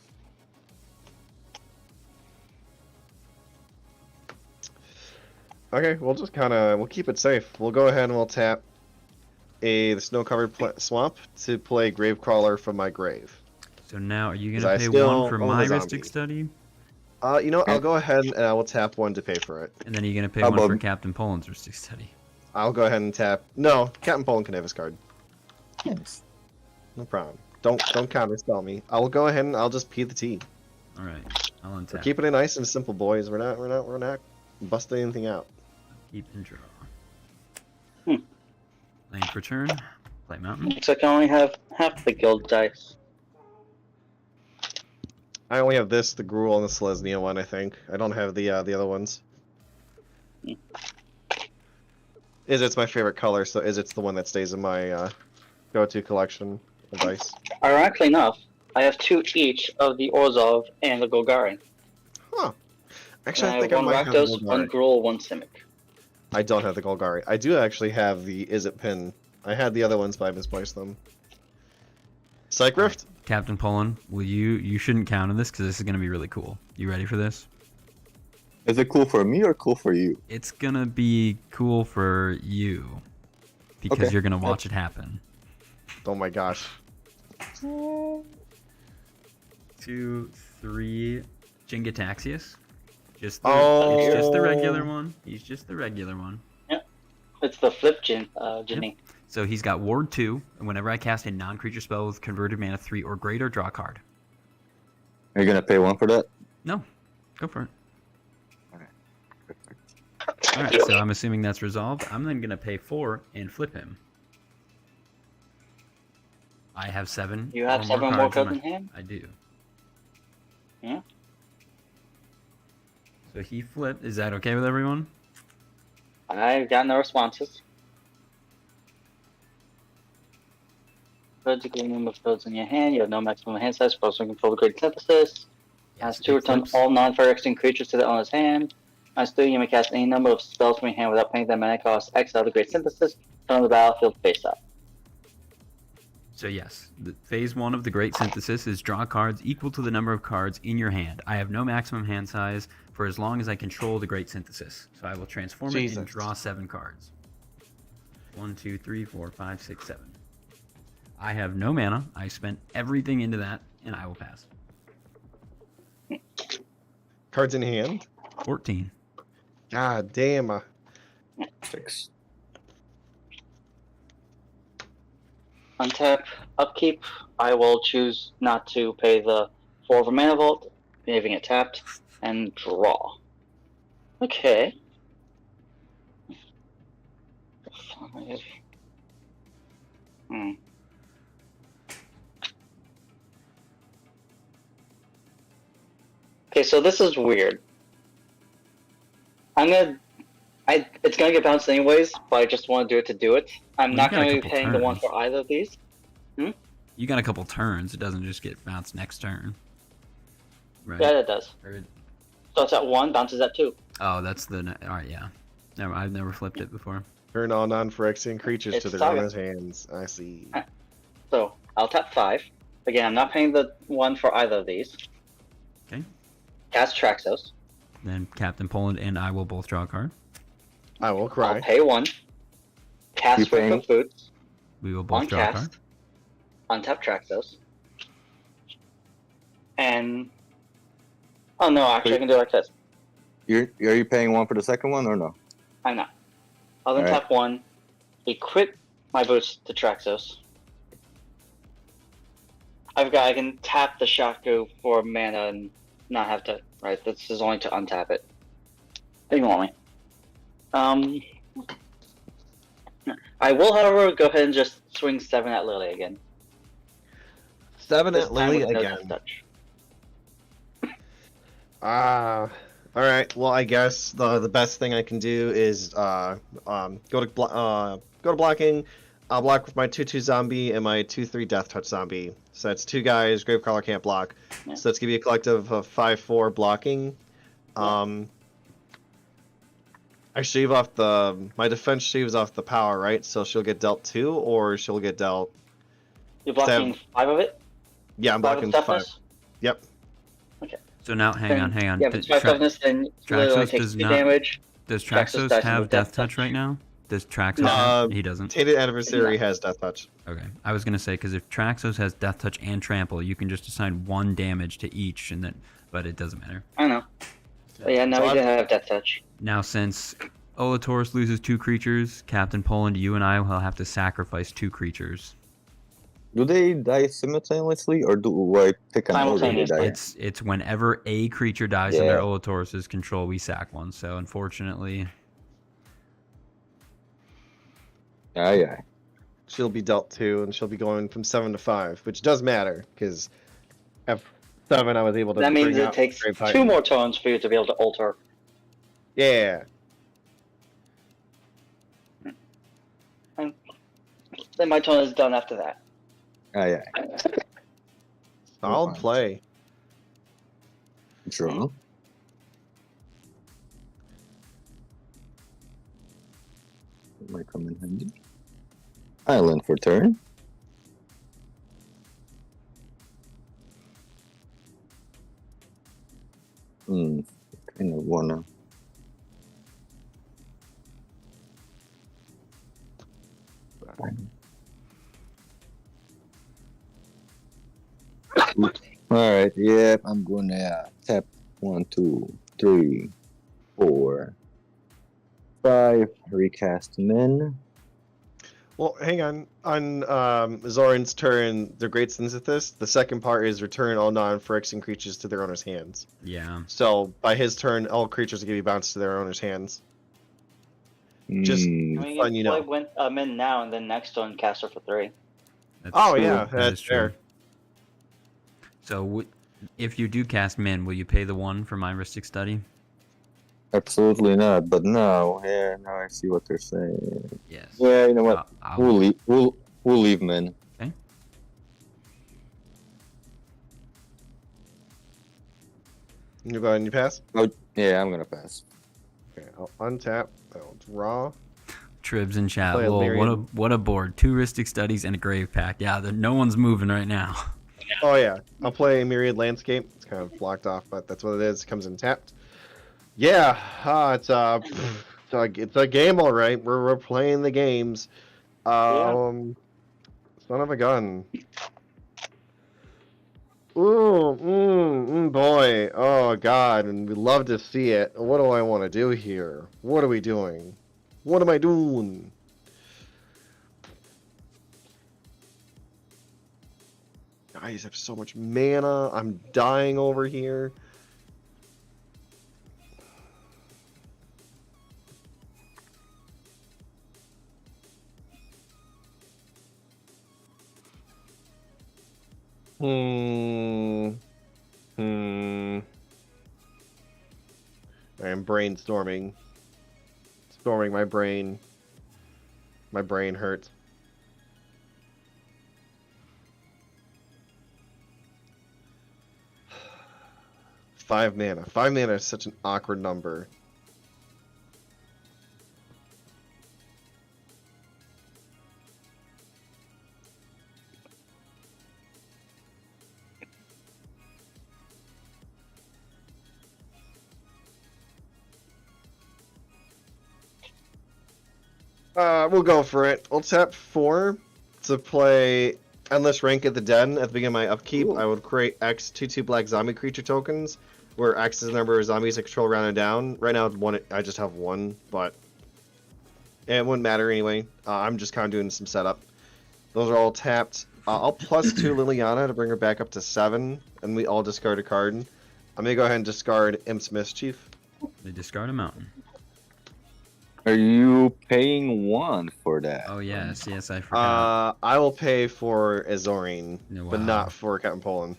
Okay, we'll keep it safe. We'll go ahead and we'll tap the snow-covered swamp to play Gravecrawler from my grave. So now, are you gonna 'Cause I pay still 1 for own my the Mystic zombie. Study? I'll go ahead and I will tap 1 to pay for it. And then you're gonna pay How 1 for about- Captain Poland's Mystic Study. I'll go ahead and tap. No, Captain Poland can have his card. Yes. No problem. Don't counterspell me. I will go ahead and I'll just P the T. All right, I'll We're untap. keeping it nice and simple, boys. We're not busting anything out. Keep and draw. Hmm. Land for turn. Play mountain. Looks like I only have half the guild dice. I only have this, the Gruul, and the Selesnya one. I think I don't have the other ones. It's my favorite color, so it's the one that stays in my go-to collection of dice. Ironically enough, I have 2 each of the Orzhov and the Golgari. Huh. Actually, And I think I one might have the Rakdos, one Golgari. Gruul, one Simic. I don't have the Golgari. I do actually have the Is It pin. I had the other ones, but I misplaced them. Psych Rift? Captain Poland, will you shouldn't counter this because this is gonna be really cool. You ready for this? Is it cool for me or cool for you? It's gonna be cool for you because Okay. you're gonna watch it happen. Oh my gosh. 2, 3, Jingataxius. It's just the regular one. He's just the regular one. It's the flip Ginny. So he's got Ward 2, and whenever I cast a non-creature spell with converted mana 3 or greater, draw a card. Are you gonna pay 1 for that? No, go for it. Perfect. All right, so I'm assuming that's resolved. I'm then gonna pay 4 and flip him. I have 7. You have or 7 more cards in hand? I do. Yeah. So he flipped. Is that okay with everyone? I've got no responses. Vertically number of cards in your hand. You have no maximum hand size. Supposed to control the Great Synthesis. Has Yes, 2 it return flips. all non-fire extinct creatures to the owner's hand. As 3, you may cast any number of spells from your hand without paying their mana cost. Exile the Great Synthesis. Turn on the battlefield face up. So yes, phase 1 of the Great Synthesis is draw cards equal to the number of cards in your hand. I have no maximum hand size for as long as I control the Great Synthesis. So I will transform it and Jesus. draw 7 cards. 1, 2, 3, 4, 5, 6, 7. I have no mana. I spent everything into that, and I will pass. Cards in hand? 14. God damn. 6. Untap, upkeep. I will choose not to pay the 4 of a mana vault, leaving it tapped, and draw. Okay. Hmm. Okay, so this is weird. It's gonna get bounced anyways, but I just want to do it. I'm Well, not you got a gonna be couple paying the one turns. for either of these. You got a couple turns. It doesn't just get bounced next turn. Right. Yeah, it does. Or- So it's at 1, bounces at 2. oh, that's the. Alright, yeah. Never, I've never flipped it before. Turn all non-Phyrexian creatures It's to their Saga. owner's hands. I see. So I'll tap 5. Again, I'm not paying the 1 for either of these. Okay. Cast Traxos. Then Captain Poland and I will both draw a card. I will I'll cry. pay 1. Cast You Rift paying? of Boots. We will both On draw a card. cast. Untap Traxos. And... Oh no, actually I can do it like this. Are you paying 1 for the second one or no? I'm not. I'll then Alright. tap 1. Equip my boots to Traxos. I can tap the Shaku for mana and not have to. Right, this is only to untap it. Ignore me. I will, however, go ahead and just swing 7 at Lily again. 7 This at time Lily with no again. death touch. All right. Well, I guess the best thing I can do is go to blocking. I'll block with my 2/2 zombie and my 2/3 death touch zombie. So that's 2 guys. Gravecrawler can't block. Yeah. So let's give you a collective of 5/4 blocking. I shave off my defense shaves off the power, right? So she'll get dealt 2, or she'll get dealt. You're blocking 5 of it? Yeah, I'm 5 blocking of 5. toughness? Yep. So now, hang on. Yeah, if it's 5 toughness, then Lily only Traxos takes does 2 not- damage. Does Traxos Traxos dies have with Death Death Touch Touch. right now? Does Traxos No. have? He doesn't. Tainted Adversary has death touch. Okay. I was gonna say because if Traxos has Death Touch and Trample, you can just assign 1 damage to each, and then, but it doesn't matter. I know. But yeah, now So we I'm- didn't have Death Touch. Now, since Olatorus loses 2 creatures, Captain Poland, you and I will have to sacrifice 2 creatures. Do they die simultaneously, or do I pick an order they Simultaneously. die? It's whenever a creature dies under Yeah. Olatorus's control, we sack one. So unfortunately, Aye. She'll be dealt 2, and she'll be going from 7 to 5, which does matter because at 7 I was able to. That means bring it out takes Grave 2 Titan. more turns for you to be able to alter. Yeah. Then my turn is done after that. Aye. Solid play. Draw. It might come in handy. Island for turn. Kind of wanna. Alright, yep, I'm gonna tap 1, 2, 3, 4, 5, recast Minn. Well, hang on. On Zoran's turn, the Great Synthesis, the second part is return all non-Phyrexian creatures to their owner's hands. yeah. So by his turn, all creatures are going to be bounced to their owner's hands. Just- I mean, Fun, you know. Went Minn now, and then next turn cast her for 3. That's Oh true. yeah, That that's is true. fair. So if you do cast Minn, will you pay the 1 for my Ristic Study? Absolutely not, but now I see what they're saying. Yes. Yeah, you know what? I'll- We'll leave Minn. You go ahead and you pass. Yeah, I'm gonna pass. Okay, I'll untap. I'll draw. Tribs in chat. Play a Lol, Lyrian. what a board. 2 Ristic Studies and a Grave Pack. Yeah, no one's moving right now. Oh yeah, I'll play Myriad Landscape. It's kind of blocked off, but that's what it is. It comes in tapped. Yeah, it's a game, all right. We're playing the games. Son of a gun. Ooh, boy. Oh god, and we love to see it. What do I want to do here? What are we doing? What am I doing? Guys, I have so much mana. I'm dying over here. Hmm. I am brainstorming. Storming my brain. My brain hurts. Five mana. 5 mana is such an awkward number. We'll go for it. We'll tap 4 to play Endless Rank at the Den at the beginning of my upkeep. Ooh. I would create X 2/2 black zombie creature tokens, where X is the number of zombies I control rounded down. Right now, I just have 1, but it wouldn't matter anyway. I'm just kind of doing some setup. Those are all tapped. I'll +2 Liliana to bring her back up to 7, and we all discard a card. I'm gonna go ahead and discard Imp's Mischief. They discard a mountain. Are you paying 1 for that? Oh yes, I forgot. I will pay for Azorine, No, but wow. not for Captain Poland.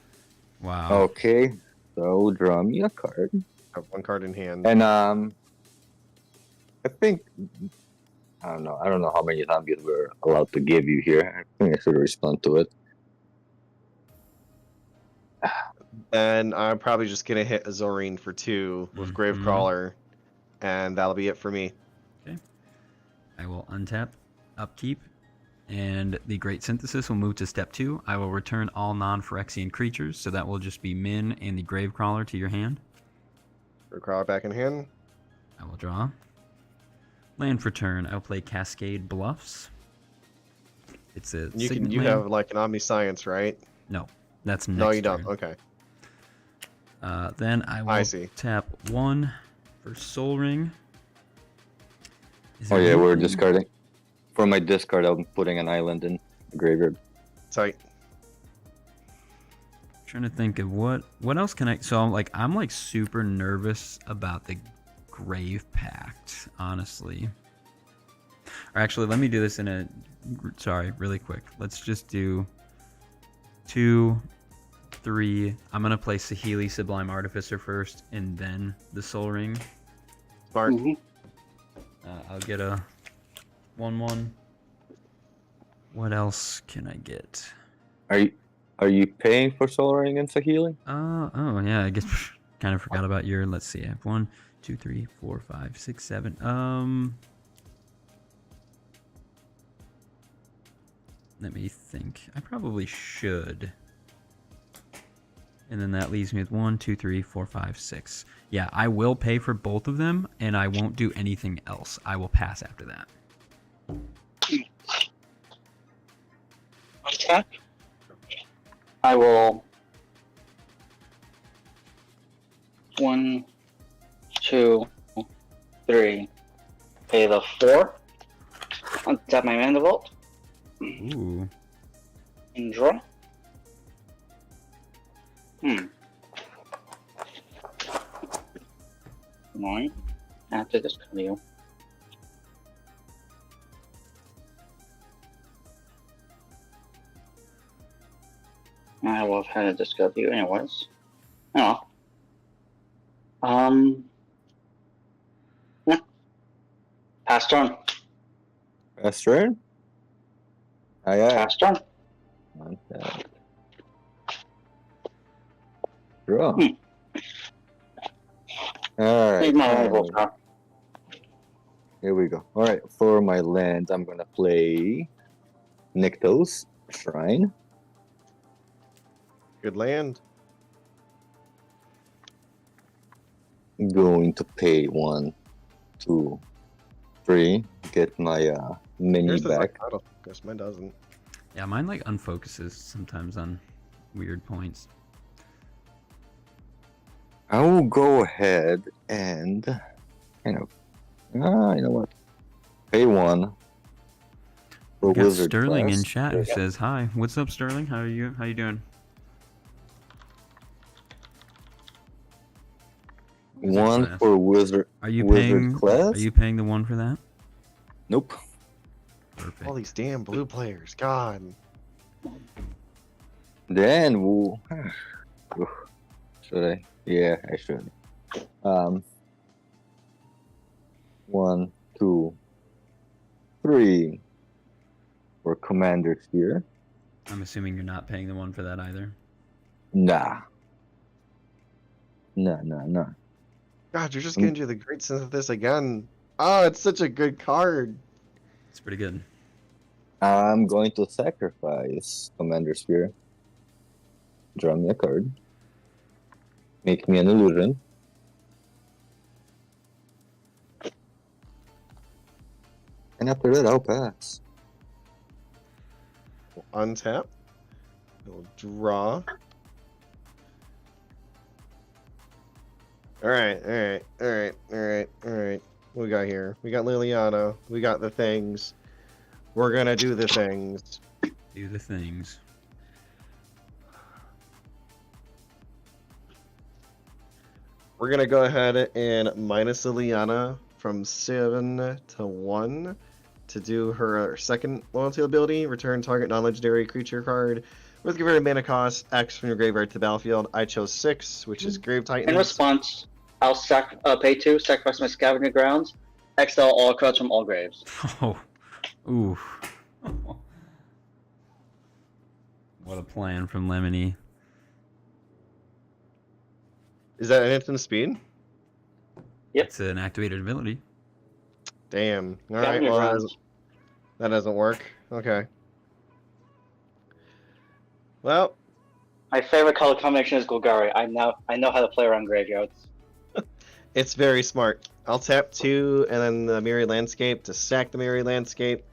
Wow. Okay, so draw me a card. I have 1 card in hand. And I think I don't know how many zombies we're allowed to give you here. I think I should respond to it. And I'm probably just gonna hit Azorine for 2 with Gravecrawler, and that'll be it for me. I will untap, upkeep, and the Great Synthesis will move to step 2. I will return all non-Phyrexian creatures, so that will just be Minn and the Gravecrawler to your hand. Gravecrawler back in hand. I will draw. Land for turn. I'll play Cascade Bluffs. It's a You have like an Omniscience, right? No, that's next No, you don't. turn. Okay. Then I see. tap 1 for Soul Ring. Is Oh there yeah, we're anything- discarding. For my discard, I'm putting an island in the graveyard. Tight. Trying to think of what else can I. So I'm like super nervous about the Grave Pact, honestly. Or actually, let me do this in a. Sorry, really quick. Let's just do 2, 3. I'm gonna play Saheeli Sublime Artificer first, and then the Soul Ring. Smart. I'll get a 1/1. What else can I get? Are you paying for Soul Ring and Saheeli? Oh yeah, I guess kind of forgot about your. Let's see, I have 1, 2, 3, 4, 5, 6, 7. Let me think. I probably should. And then that leaves me with 1, 2, 3, 4, 5, 6. Yeah, I will pay for both of them, and I won't do anything else. I will pass after that. Attack. I will 1, 2, 3. Pay the 4. Untap my Mana Vault Ooh. and draw. Annoying. After this video. I will have had to discuss you anyways. Oh. Yeah. Pass turn. Pass turn? Aye, aye. Pass turn. Okay. Draw. Alright. Leave my rival top. Here we go. Alright, for my lands, I'm gonna play Nykthos Shrine. Good land. Going to pay 1, 2, 3. Get my mini Yours is back. like auto focus. Mine doesn't. Yeah, mine like unfocuses sometimes on weird points. I will go ahead and you know what? Pay 1 for We got Wizard Sterling class. in chat who says hi. What's up, Sterling? How are you? How you doing? Wizard 1 class. for Wizard. Are you Wizard paying? class? Are you paying the 1 for that? Nope. Perfect. All these damn blue players. God. Then we'll... Should I? Yeah, I should. 1, 2, 3 for Commander Sphere. I'm assuming you're not paying the one for that either. Nah. Nah. God, you're just gonna do the great synthesis again. Oh, it's such a good card. It's pretty good. I'm going to sacrifice Commander Sphere. Draw me a card. Make me an illusion. And after that, I'll pass. We'll untap. We'll draw. Alright. What we got here? We got Liliana. We got the things. We're gonna do the things. Do the things. We're gonna go ahead and minus Liliana from 7 to 1 to do her second loyalty ability. Return target non-legendary creature card with converted mana cost X from your graveyard to the battlefield. I chose 6, which is Grave Titans. In response, I'll pay 2, sacrifice my Scavenger Grounds, exile all cards from all graves. Oh. Ooh. What a plan from Lemony. Is that an instant speed? Yep. It's an activated ability. Damn. Alright, Scavenger well, Grounds. that doesn't work. Okay. Well, My favorite color combination is Golgari. I know how to play around graveyards. it's very smart. I'll tap 2 and then the Mirrored Landscape to sack the Mirrored Landscape.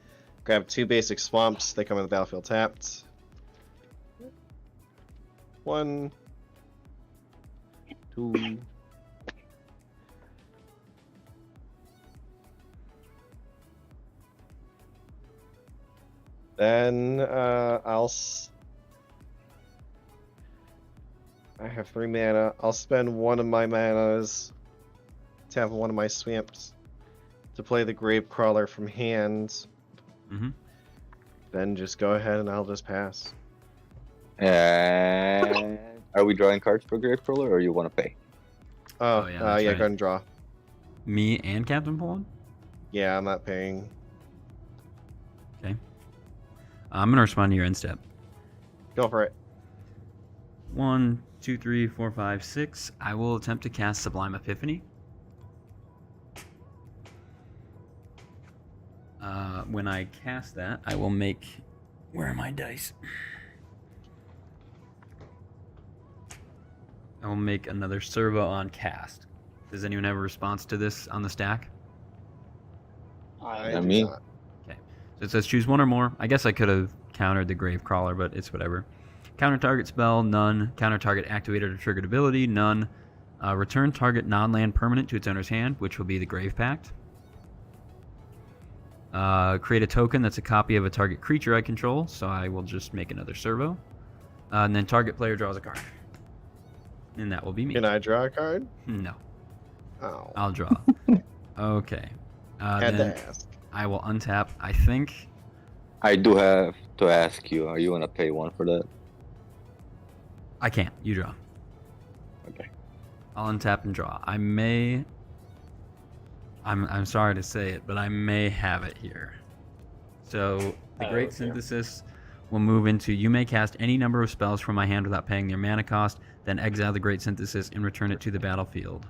Grab 2 basic swamps. They come on the battlefield tapped. 1, 2. Then I have 3 mana. I'll spend 1 of my manas, tap 1 of my swamps to play the Gravecrawler from hand. Mm-hmm. Then just go ahead and I'll just pass. And are we drawing cards for Gravecrawler, or you want to pay? Oh, yeah, yeah, that's right. go ahead and draw. Me and Captain Poland? Yeah, I'm not paying. Okay. I'm gonna respond to your end step. Go for it. 1, 2, 3, 4, 5, 6. I will attempt to cast Sublime Epiphany. When I cast that, I will make... Where are my dice? I will make another servo on cast. Does anyone have a response to this on the stack? I Not do me. not. Okay. So it says choose one or more. I guess I could have countered the Gravecrawler, but it's whatever. Counter target spell, none. Counter target activated or triggered ability, none. Return target non-land permanent to its owner's hand, which will be the Grave Pact. Create a token that's a copy of a target creature I control, so I will just make another servo. And then target player draws a card. And that will be me. Can I draw a card? No. Oh. I'll draw. Okay. Had Then to ask. I will untap, I think. I do have to ask you, are you going to pay 1 for that? I can't. You draw. Okay. I'll untap and draw. I may... I'm sorry to say it, but I may have it here. So the Oh, Great dear. Synthesis will move into you may cast any number of spells from my hand without paying their mana cost, then exile the Great Synthesis and return it to the battlefield.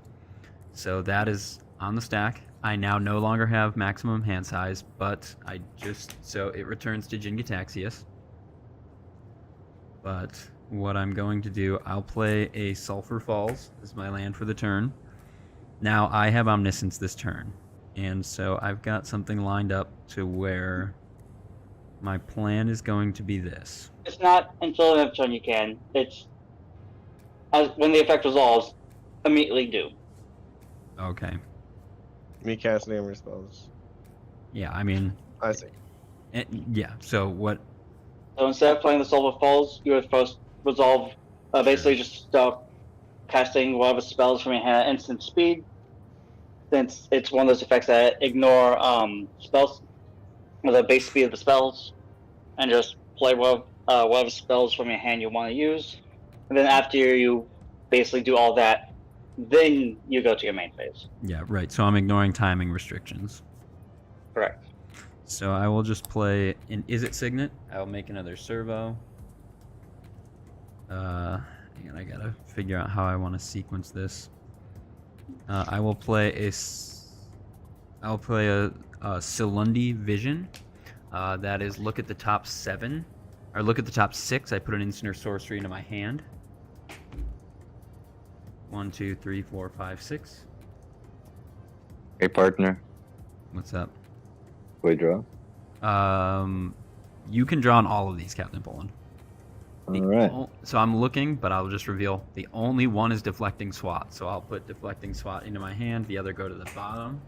So that is on the stack. I now no longer have maximum hand size, but so it returns to Jin-Gitaxias. But what I'm going to do, I'll play a Sulphur Falls as my land for the turn. Now, I have Omniscience this turn, and so I've got something lined up to where my plan is going to be this. It's not until the next turn you can. It's when the effect resolves, immediately do. Okay. Me casting hammer spells. Yeah, I mean, I see. yeah, so what... So instead of playing the Silver Falls, you would first resolve, basically just stop casting whatever spells from your hand at instant speed, since it's one of those effects that ignore spells, or the base speed of the spells, and just play whatever spells from your hand you want to use, and then after you basically do all that, then you go to your main phase. Yeah, right. So I'm ignoring timing restrictions. Correct. So I will just play an Is It Signet. I will make another servo. And I gotta figure out how I want to sequence this. I will play a Silundi Vision. That is look at the top 7, or look at the top 6. I put an instant or sorcery into my hand. 1, 2, 3, 4, 5, 6. Hey, partner. What's up? We draw. You can draw on all of these, Captain Poland. All right. So I'm looking, but I'll just reveal the only one is Deflecting Swat. So I'll put Deflecting Swat into my hand. The other go to the bottom.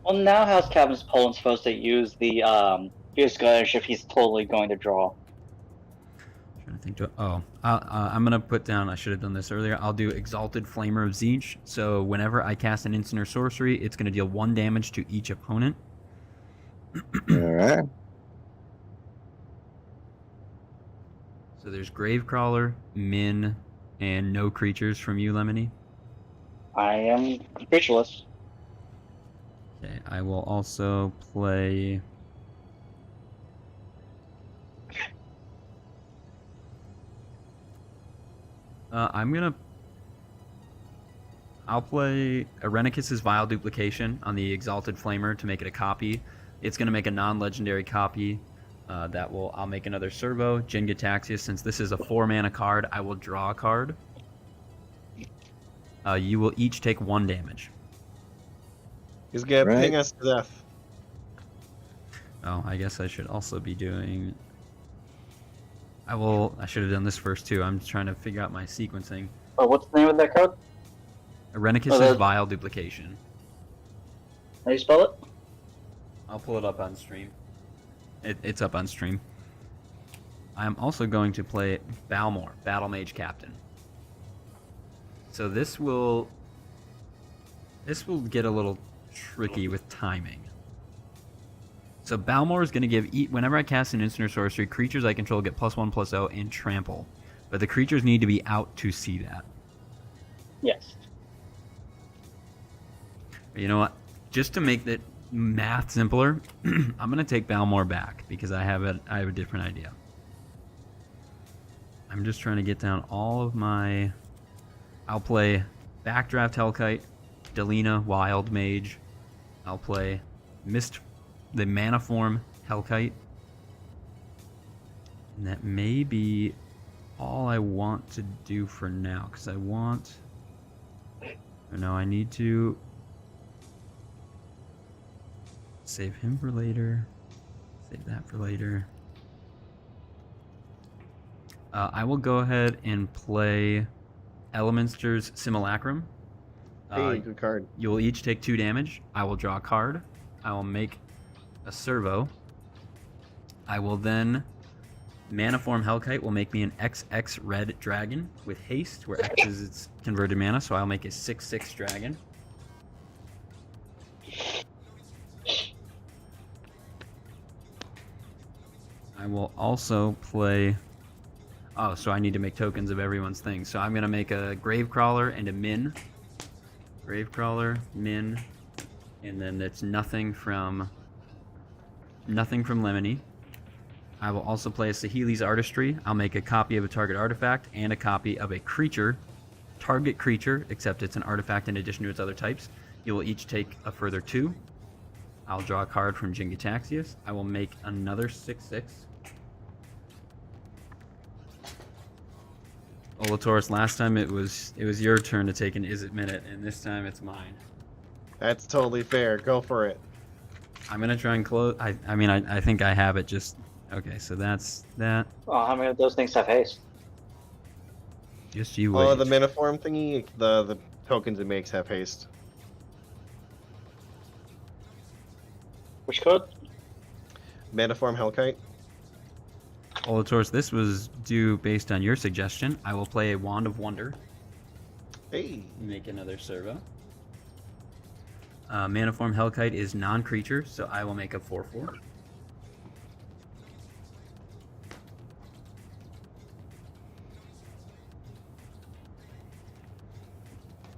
Well, now how's Captain Poland supposed to use the Fierce Gladiator if he's totally going to draw? Trying to think. I'm gonna put down. I should have done this earlier. I'll do Exalted Flamer of Siege. So whenever I cast an instant or sorcery, it's gonna deal 1 damage to each opponent. All right. So there's Gravecrawler, Minn, and no creatures from you, Lemony. I am creatureless. Okay, I will also play. I'll play Irenicus's Vile Duplication on the Exalted Flamer to make it a copy. It's gonna make a non-legendary copy. I'll make another servo. Jin-Gitaxias, since this is a 4-mana card, I will draw a card. You will each take 1 damage. He's gonna Right. ping us to death. Oh, I guess I should also be doing. I should have done this first too. I'm trying to figure out my sequencing. Oh, what's the name of that card? Irenicus's Vile Duplication. How do you spell it? I'll pull it up on stream. It's up on stream. I'm also going to play Balmor, Battle Mage Captain. So this will get a little tricky with timing. So Balmor is going to give, whenever I cast an instant or sorcery, creatures I control get +1/+0 and trample. But the creatures need to be out to see that. Yes. But you know what? Just to make the math simpler, I'm going to take Balmor back because I have a different idea. I'm just trying to get down all of my... I'll play Backdraft Hellkite, Delina Wild Mage. I'll play the Mana Form Hellkite. And that may be all I want to do for now, because I want... Or no, I need to... Save him for later. Save that for later. I will go ahead and play Elemenster's Simulacrum. Hey, good card. You will each take 2 damage. I will draw a card. I will make a servo. I will then... Mana Form Hellkite will make me an XX red dragon with haste, where X is its converted mana, so I'll make a 6/6 dragon. I will also play... Oh, so I need to make tokens of everyone's thing. So I'm going to make a Gravecrawler and a Minn. Gravecrawler, Minn, and then it's nothing from Lemony. I will also play a Saheeli's Artistry. I'll make a copy of a target artifact and a copy of a creature. Target creature, except it's an artifact in addition to its other types. You will each take a further 2. I'll draw a card from Jin-Gitaxias. I will make another 6/6. Olatoris, last time it was your turn to take an Is It Minute, and this time it's mine. That's totally fair. Go for it. I'm gonna try and close. I think I have it. Just okay. So that's that. Oh, how many of those things have haste? Just you wait. Oh, the Miniform thingy, the tokens it makes have haste. Which code? Miniform Hellkite. Olatoris, this was due based on your suggestion. I will play a Wand of Wonder. Hey. Make another servo. Mana Form Hellkite is non-creature, so I will make a 4/4.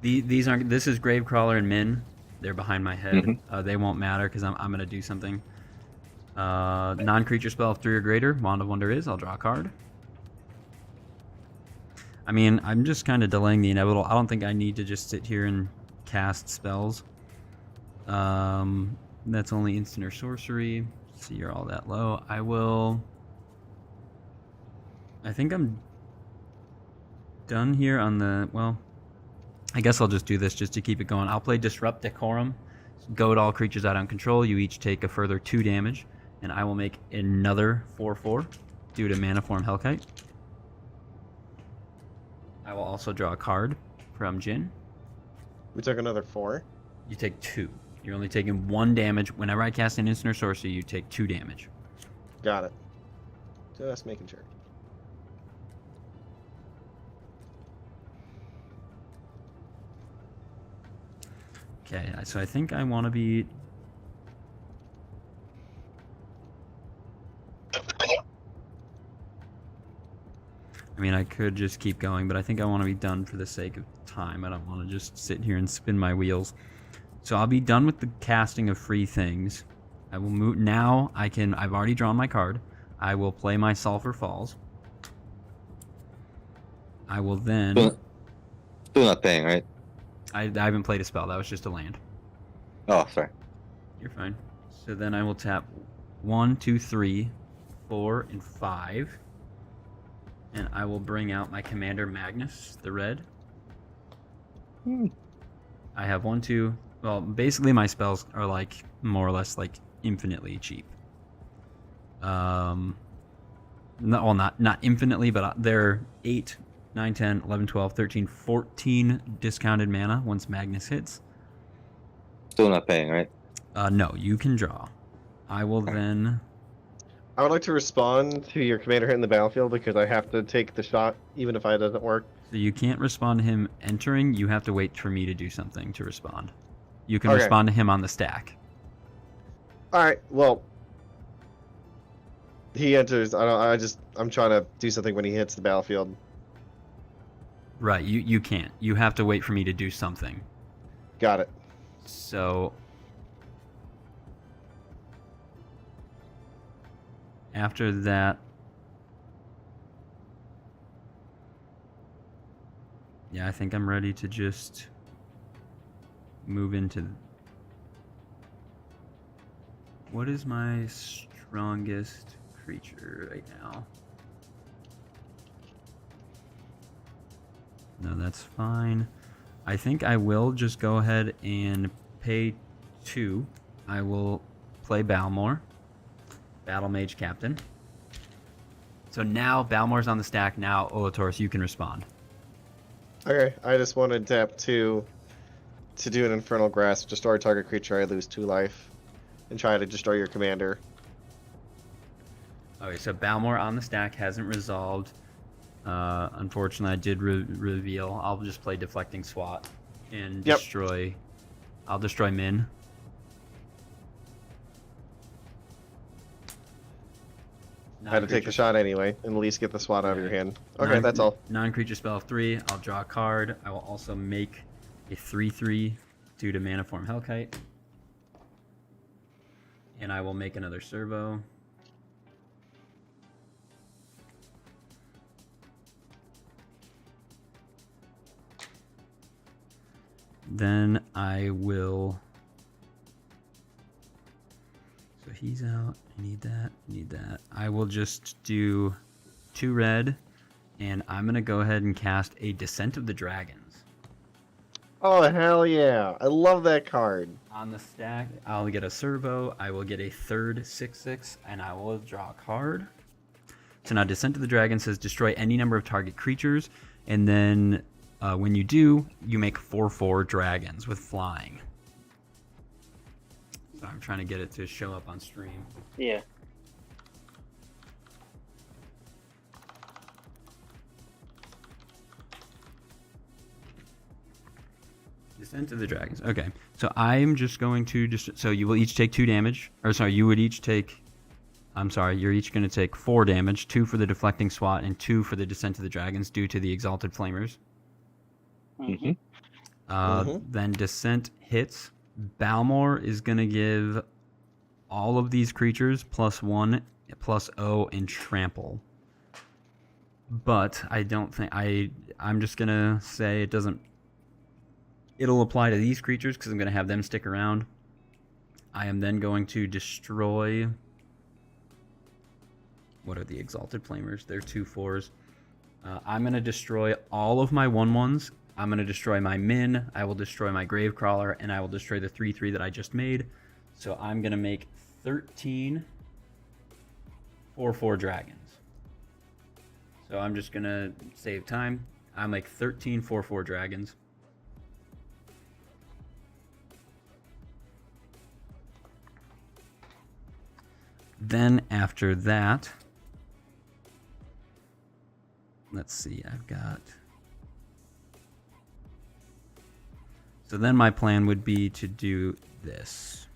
These aren't. This is Gravecrawler and Minn. They're behind my head. Mhm. They won't matter because I'm gonna do something. Non-creature spell of 3 or greater. Wand of Wonder is. I'll draw a card. I mean, I'm just kind of delaying the inevitable. I don't think I need to just sit here and cast spells. That's only instant or sorcery. So you're all that low. I think I'm done here on the... Well, I guess I'll just do this just to keep it going. I'll play Disrupt Decorum. Goad all creatures out on control. You each take a further 2 damage. And I will make another 4/4 due to Maniform Hellkite. I will also draw a card from Jin. We took another 4. You take 2. You're only taking 1 damage. Whenever I cast an instant or sorcery, you take 2 damage. Got it. Just making sure. Okay, so I think I want to be... I mean, I could just keep going, but I think I want to be done for the sake of time. I don't want to just sit here and spin my wheels. So I'll be done with the casting of free things. I will move... Now, I've already drawn my card. I will play my Sulphur Falls. I will then... Still not paying, right? I haven't played a spell. That was just a land. Oh, sorry. You're fine. So then I will tap 1, 2, 3, 4, and 5. And I will bring out my Commander Magnus, the red. I have 1, 2... Well, basically my spells are like, more or less, like, infinitely cheap. No, well, not infinitely, but they're 8, 9, 10, 11, 12, 13, 14 discounted mana once Magnus hits. Still not paying, right? No, you can draw. I will then... I would like to respond to your commander hitting the battlefield because I have to take the shot even if it doesn't work. So you can't respond to him entering. You have to wait for me to do something to respond. You can Okay. respond to him on the stack. Alright, well... He enters, I'm trying to do something when he hits the battlefield. Right, you can't. You have to wait for me to do something. Got it. So... After that... Yeah, I think I'm ready to just move into... What is my strongest creature right now? No, that's fine. I think I will just go ahead and pay 2. I will play Balmor. Battle Mage Captain. So now Balmor's on the stack. Now, Olatorus, you can respond. Okay, I just wanted to tap 2 to do an Infernal Grasp. Destroy target creature, I lose 2 life. And try to destroy your commander. Okay, so Balmor on the stack hasn't resolved. Unfortunately, I did reveal. I'll just play Deflecting Swat and destroy... I'll destroy Minn. I had to take the shot anyway, and at least get the swat out of your hand. Okay, that's all. Non-creature spell of 3. I'll draw a card. I will also make a 3/3 due to Maniform Hellkite. And I will make another servo. Then I will... So he's out. I need that. I need that. I will just do 2 red. And I'm going to go ahead and cast a Descent of the Dragons. Oh, hell yeah. I love that card. On the stack, I'll get a servo. I will get a third 6/6. And I will draw a card. So now Descent of the Dragon says destroy any number of target creatures. And then when you do, you make 4/4 dragons with flying. So I'm trying to get it to show up on stream. Yeah. Descent of the Dragons. Okay. So I'm just going to so you will each take 2 damage. Or sorry, you would each take... I'm sorry, you're each going to take 4 damage. 2 for the Deflecting Swat and 2 for the Descent of the Dragons due to the Exalted Flamers. Mm-hmm. Then Descent hits. Balmor is going to give all of these creatures +1, +0, and trample. But I don't think I'm just going to say it doesn't. It'll apply to these creatures because I'm going to have them stick around. I am then going to destroy. What are the Exalted Flamers? They're 2/4s. I'm going to destroy all of my 1/1s. I'm going to destroy my Minn. I will destroy my Gravecrawler, and I will destroy the 3/3 that I just made. So I'm going to make 13 4/4 dragons. So I'm just going to save time. I make 13 4/4 dragons. Then after that, let's see, I've got. So then my plan would be to do this.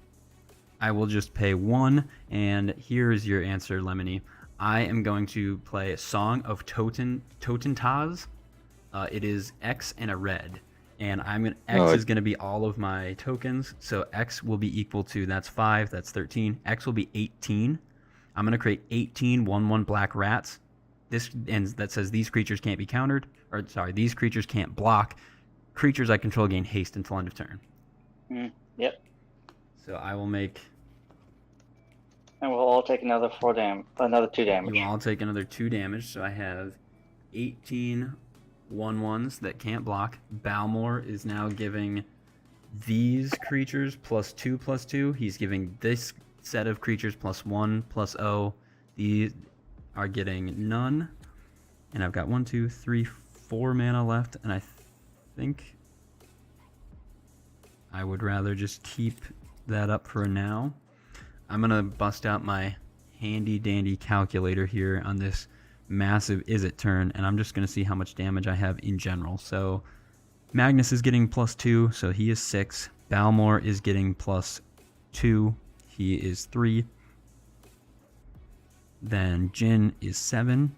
I will just pay 1, and here's your answer, Lemony. I am going to play a Song of Totentaz. It is X and a red. And X is going to be all of my tokens. So X will be equal to, that's 5, that's 13. X will be 18. I'm going to create 18 1/1 black rats. And that says these creatures can't be countered. Or, sorry, these creatures can't block. Creatures I control gain haste until end of turn. Yep. So I will make. And we'll all take another 2 damage. You will all take another 2 damage. So I have 18 1/1s that can't block. Balmor is now giving these creatures +2/+2. He's giving this set of creatures +1 +0. These are getting none. And I've got 1, 2, 3, 4 mana left. And I think I would rather just keep that up for now. I'm going to bust out my handy dandy calculator here on this massive Izzet turn, and I'm just going to see how much damage I have in general. So Magnus is getting +2, so he is 6. Balmor is getting +2, he is 3. Then Jin is 7.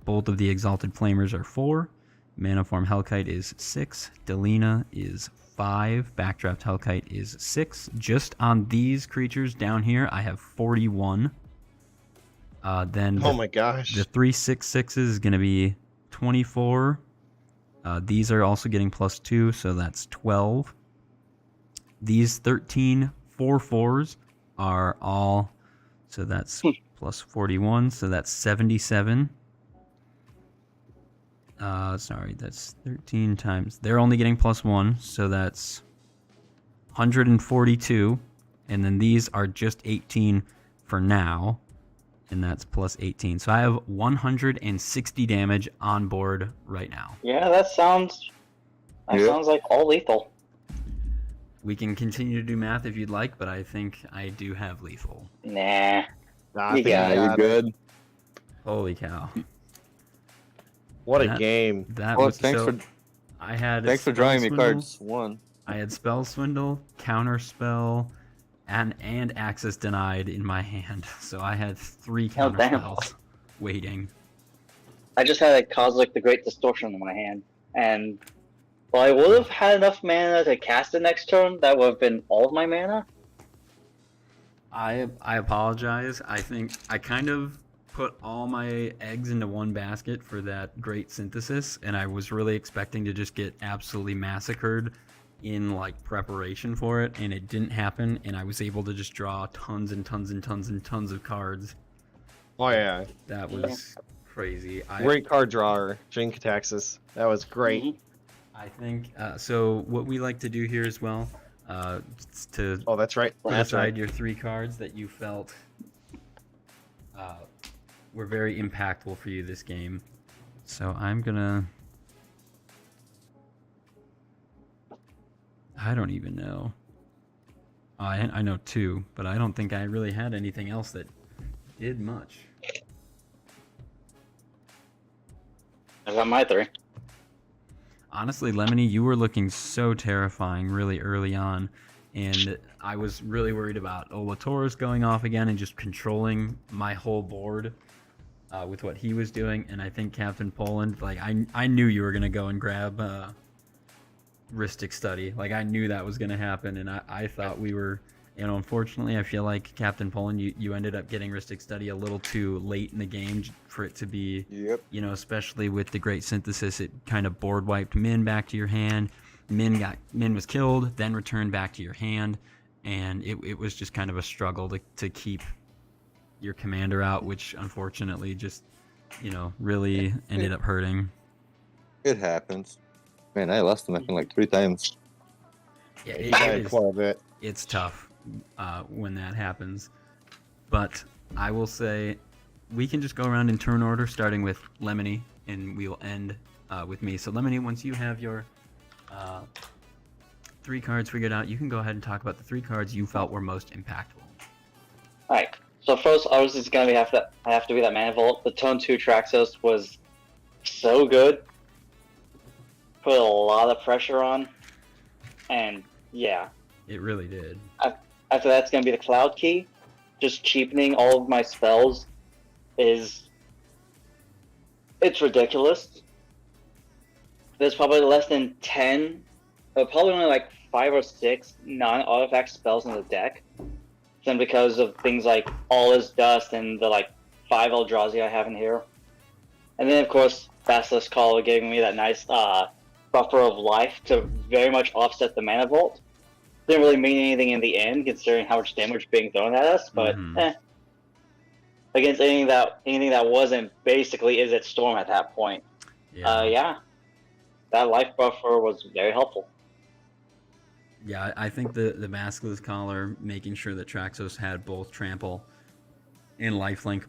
Both of the Exalted Flamers are 4. Manaform Hellkite is 6. Delina is 5. Backdraft Hellkite is 6. Just on these creatures down here, I have 41. Then Oh my gosh. The 3/6/6s is going to be 24. These are also getting +2, so that's 12. These 13 4/4s are all, so that's +41, so that's 77. Sorry, that's 13 times. They're only getting +1, so that's 142. And then these are just 18 for now, and that's +18. So I have 160 damage on board right now. Yeah, that sounds like all lethal. We can continue to do math if you'd like, but I think I do have lethal. Nah. I think Yeah, I you're got it. good. Holy cow. What a game. That Well, was thanks so, I had Thanks for Spell drawing me Swindle, cards. 1. I had Spell Swindle, Counter Spell, and Access Denied in my hand. So I had 3 Oh, counter damn. spells waiting. I just had a Cosmic the Great Distortion in my hand, and well, I would have had enough mana to cast it next turn. That would have been all of my mana. I apologize. I think I kind of put all my eggs into one basket for that great synthesis, and I was really expecting to just get absolutely massacred in like preparation for it, and it didn't happen, and I was able to just draw tons and tons and tons and tons of cards. Oh yeah. That was crazy. Great card drawer, Jin Kataxis. That was great. Mhm. I think so. What we like to do here as well, to Oh, that's right. put That's aside right. your 3 cards that you felt were very impactful for you this game. So I'm gonna. I don't even know. I know 2, but I don't think I really had anything else that did much. I got my 3. Honestly, Lemony, you were looking so terrifying really early on, and I was really worried about Olatoris going off again and just controlling my whole board with what he was doing. And I think Captain Poland, like I knew you were gonna go and grab Rhystic Study. Like, I knew that was going to happen, and I thought we were, unfortunately, I feel like Captain Poland, you ended up getting Rhystic Study a little too late in the game for it to be, Yep. Especially with the Great Synthesis, it kind of board wiped Minn back to your hand. Minn was killed, then returned back to your hand, and it was just kind of a struggle to keep your commander out, which unfortunately just, really ended up hurting. It happens. Man, I lost him I think like 3 times. Yeah, He died quite a bit. it's tough when that happens. But I will say we can just go around in turn order, starting with Lemony, and we will end with me. So Lemony, once you have your 3 cards figured out, you can go ahead and talk about the 3 cards you felt were most impactful. Alright, so first, ours is going to have to be that Mana Vault. The Tone 2 Traxos was so good. Put a lot of pressure on. And, yeah. It really did. After that's going to be the Cloud Key. Just cheapening all of my spells it's ridiculous. There's probably less than 10, or probably only like 5 or 6 non-artifact spells in the deck. Then because of things like All Is Dust and the like 5 Eldrazi I have in here. And then of course, Basilisk Caller giving me that nice buffer of life to very much offset the Mana Vault. Didn't really mean anything in the end, considering how much damage being thrown at us, but against anything that wasn't basically Izzet Storm at that point. Yeah. That life buffer was very helpful. Yeah, I think the Basilisk Collar, making sure that Traxos had both Trample and Lifelink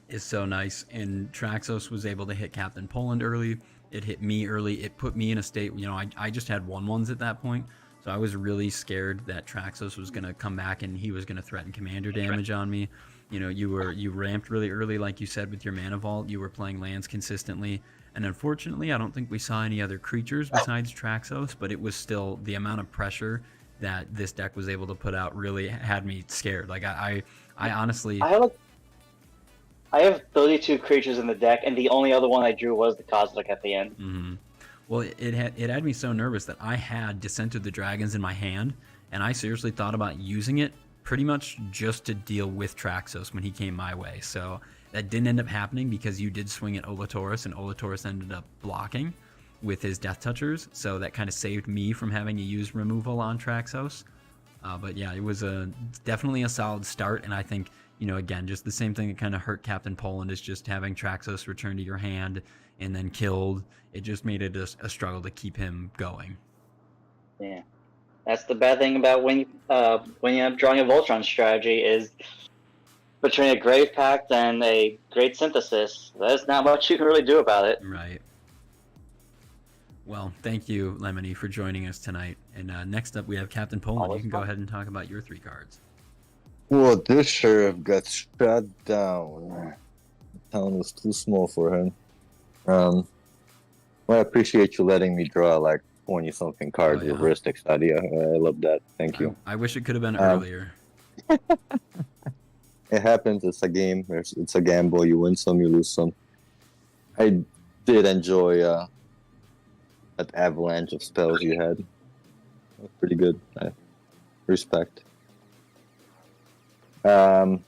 is so nice. And Traxos was able to hit Captain Poland early. It hit me early. It put me in a state, I just had 1/1s at that point. So I was really scared that Traxos was going to come back and he was going to threaten commander damage on me. You ramped really early, like you said, with your Mana Vault. You were playing lands consistently. And unfortunately, I don't think we saw any other creatures besides Traxos, but it was still the amount of pressure that this deck was able to put out really had me scared. Like I honestly, I have 32 creatures in the deck, and the only other one I drew was the Cosmic at the end. Mm-hmm. Well, it had me so nervous that I had Descent of the Dragons in my hand, and I seriously thought about using it pretty much just to deal with Traxos when he came my way. So that didn't end up happening because you did swing at Olatoris, and Olatoris ended up blocking with his Death Touchers. So that kind of saved me from having to use removal on Traxos. But yeah, it was definitely a solid start, and I think, again, just the same thing that kind of hurt Captain Poland is just having Traxos return to your hand and then killed. It just made it a struggle to keep him going. Yeah, that's the bad thing about when you're drawing a Voltron strategy is between a Grave Pact and a Great Synthesis, there's not much you can really do about it. Right. Well, thank you, Lemony, for joining us tonight. And next up, we have Captain Poland. You can go ahead and talk about your 3 cards. Well, this sheriff got shut down. The town was too small for him. Well, I appreciate you letting me draw like 20-something cards with Rhystic Study. I love that. Thank you. I wish it could have been earlier. It happens. It's a game. It's a gamble. You win some, you lose some. I did enjoy that avalanche of spells you had. It was pretty good. Respect. There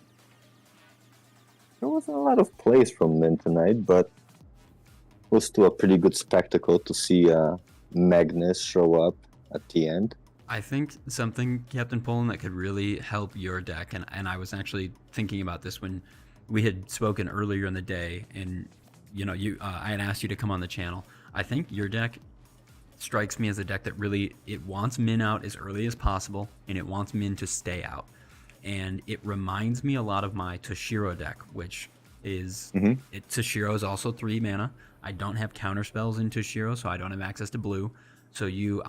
wasn't a lot of plays from Minn tonight, but it was still a pretty good spectacle to see Magnus show up at the end. I think something, Captain Poland, that could really help your deck, and I was actually thinking about this when we had spoken earlier in the day, and I had asked you to come on the channel. I think your deck strikes me as a deck that really, it wants Minn out as early as possible, and it wants Minn to stay out. And it reminds me a lot of my Toshiro deck, which is Toshiro is also 3 mana. I don't have counter spells in Toshiro, so I don't have access to blue. So you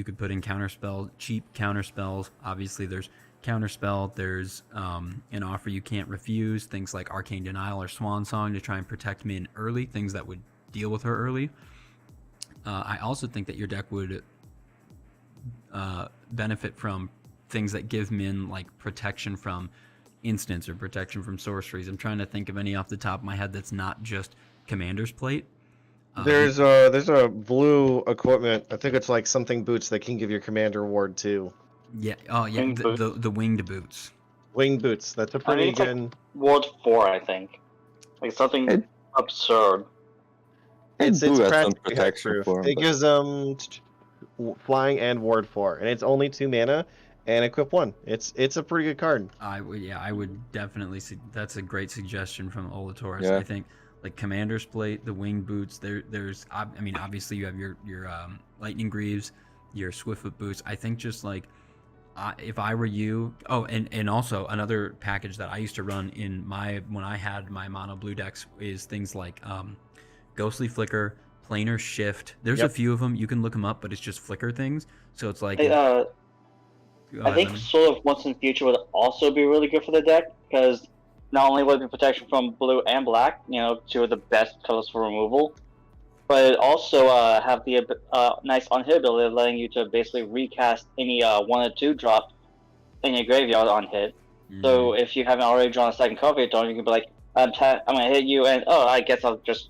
could put in counter spells, cheap counter spells. Obviously, there's counter spell. There's an offer you can't refuse. Things like Arcane Denial or Swan Song to try and protect Minn early. Things that would deal with her early. I also think that your deck would benefit from things that give Minn like protection from instants or protection from sorceries. I'm trying to think of any off the top of my head that's not just Commander's Plate. There's a blue equipment. I think it's like something boots that can give your commander ward too. Yeah. Oh, yeah. Winged boots. The winged boots. Wing boots. That's a I pretty mean, it's like good. Ward 4, I think. Like something It- absurd. It's It's some practically protection hexproof. for him. It gives them flying and ward 4, and it's only 2 mana and equip 1. It's a pretty good card. I would definitely see. That's a great suggestion from Olatoris. Yeah. I think like Commander's Plate, the wing boots. There's. I mean, obviously you have your lightning greaves, your swiftfoot boots. I think just like if I were you. Oh, and also another package that I used to run in when I had my mono blue decks is things like Ghostly Flicker, Planar Shift. There's a few of them. You can look them up, but it's just flicker things. So it's like. I think Soul of Once and Future would also be really good for the deck, because not only would it be protection from blue and black, two of the best colors for removal, but it also have the nice on-hit ability of letting you to basically recast any 1 or 2 drop in your graveyard on hit. So if you haven't already drawn a second card for your turn, you can be like, I'm going to hit you, and I guess I'll just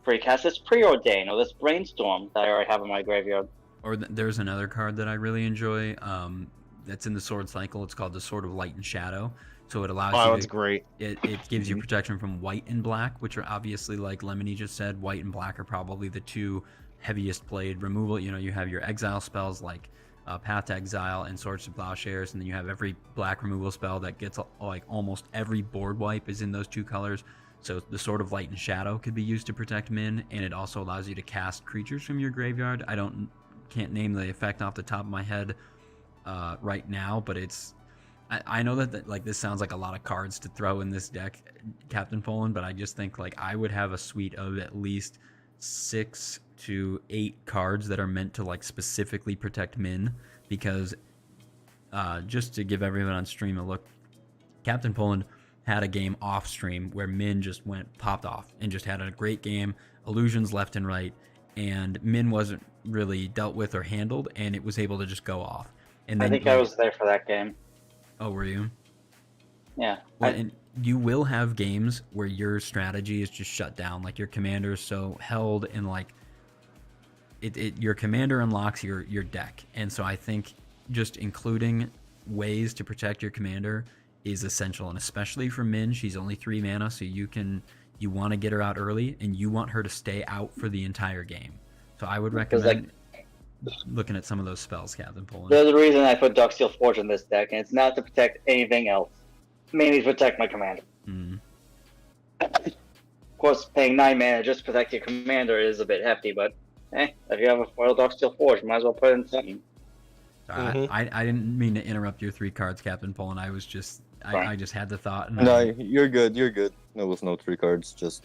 recast this Preordain or this Brainstorm that I already have in my graveyard. Or there's another card that I really enjoy. That's in the Sword Cycle. It's called the Sword of Light and Shadow. So it allows you. Oh, it's great. It gives you protection from white and black, which are obviously, like Lemony just said, white and black are probably the 2 heaviest played removal. You have your exile spells like Path to Exile and Swords to Plowshares, and then you have every black removal spell that gets like almost every board wipe is in those 2 colors. So the Sword of Light and Shadow could be used to protect Minn, and it also allows you to cast creatures from your graveyard. Can't name the effect off the top of my head right now, but I know that like this sounds like a lot of cards to throw in this deck, Captain Poland, but I just think like I would have a suite of at least 6 to 8 cards that are meant to like specifically protect Minn, because just to give everyone on stream a look, Captain Poland had a game off stream where Minn just popped off and just had a great game, illusions left and right, and Minn wasn't really dealt with or handled, and it was able to just go off. And then, I think I was there for that game. Oh, were you? Yeah. Well, and you will have games where your strategy is just shut down, like your commander is so held, and like your commander unlocks your deck. And so I think just including ways to protect your commander is essential, and especially for Minn, she's only 3 mana, so you want to get her out early, and you want her to stay out for the entire game. So I would recommend looking at some of those spells, Captain Poland. There's a reason I put Darksteel Forge in this deck, and it's not to protect anything else. Mainly to protect my commander. Of course, paying 9 mana just to protect your commander is a bit hefty, but if you have a foil Darksteel Forge, you might as well put in something. I didn't mean to interrupt your 3 cards, Captain Poland. I was just I just had the thought. And No, you're good. You're good. There was no 3 cards, just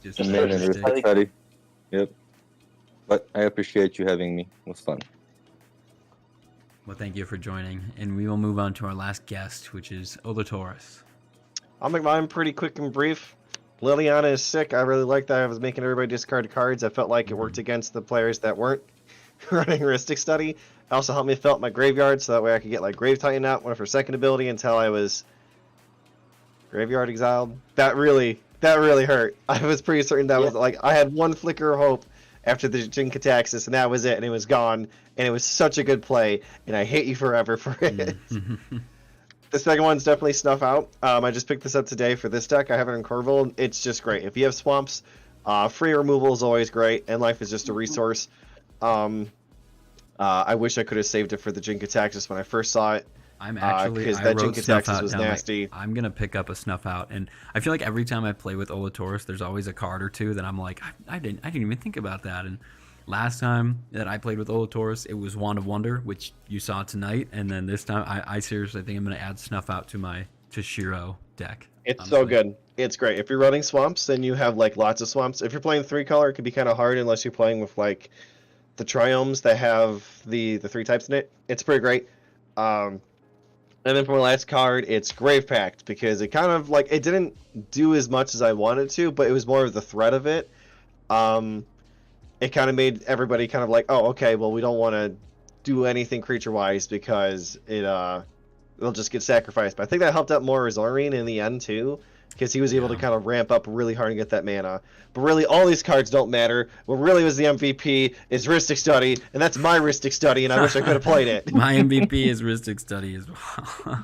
just Minn and interesting. Respect Study. Yep. But I appreciate you having me. It was fun. Well, thank you for joining, and we will move on to our last guest, which is Olatoris. I'll make mine pretty quick and brief. Liliana is sick. I really like that. I was making everybody discard cards. I felt like it worked against the players that weren't running Heuristic Study. It also helped me fill up my graveyard, so that way I could get like Grave Titan out, one of her second ability, until I was Graveyard Exiled. That really hurt. I was pretty certain that was like I had one flicker of hope after the Jinkataxis, and that was it, and it was gone, and it was such a good play, and I hate you forever for it. The second one's definitely Snuff Out. I just picked this up today for this deck. I have it in Corville. It's just great. If you have swamps, free removal is always great, and life is just a resource. I wish I could have saved it for the Jinkataxis when I first saw it. I'm actually because I that wrote Snuff Jinkataxis Out was down. nasty. I'm gonna pick up a Snuff Out, and I feel like every time I play with Olatoris, there's always a card or two that I'm like, I didn't even think about that. And last time that I played with Olatoris, it was Wand of Wonder, which you saw tonight, and then this time I seriously think I'm gonna add Snuff Out to my Shiro deck. It's so good. It's great. If you're running swamps, then you have like lots of swamps. If you're playing 3-color, it can be kind of hard unless you're playing with like the triomes that have the 3 types in it. It's pretty great. And then for my last card, it's Grave Pact, because it kind of like it didn't do as much as I wanted to, but it was more of the threat of it. It kind of made everybody kind of like, oh, okay, well, we don't want to do anything creature-wise because it'll just get sacrificed. But I think that helped out more Azorian in the end too, because he was able to Yeah. kind of ramp up really hard and get that mana. But really, all these cards don't matter. What really was the MVP is Rhystic Study, and that's my Rhystic Study, and I wish I could have played it. My MVP is Rhystic Study as well.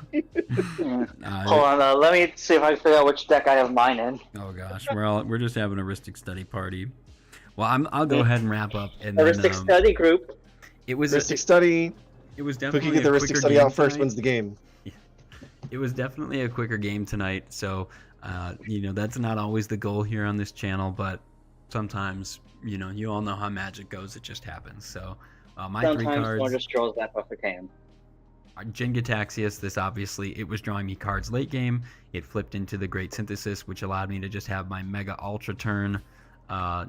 Hold on, let me see if I can figure out which deck I have mine in. Oh gosh, we're just having a Rhystic Study party. Well, I'll go ahead and wrap up. And A then, Rhystic Study group. It was Rhystic Study. It was Who definitely can get the a Rhystic quicker Study game out first tonight. wins the game. It was definitely a quicker game tonight, so that's not always the goal here on this channel, but sometimes you all know how Magic goes. It just happens. So my three Sometimes cards. one just draws that off a can. Jin-Gitaxias, this obviously, it was drawing me cards late game. It flipped into the Great Synthesis, which allowed me to just have my Mega Ultra turn.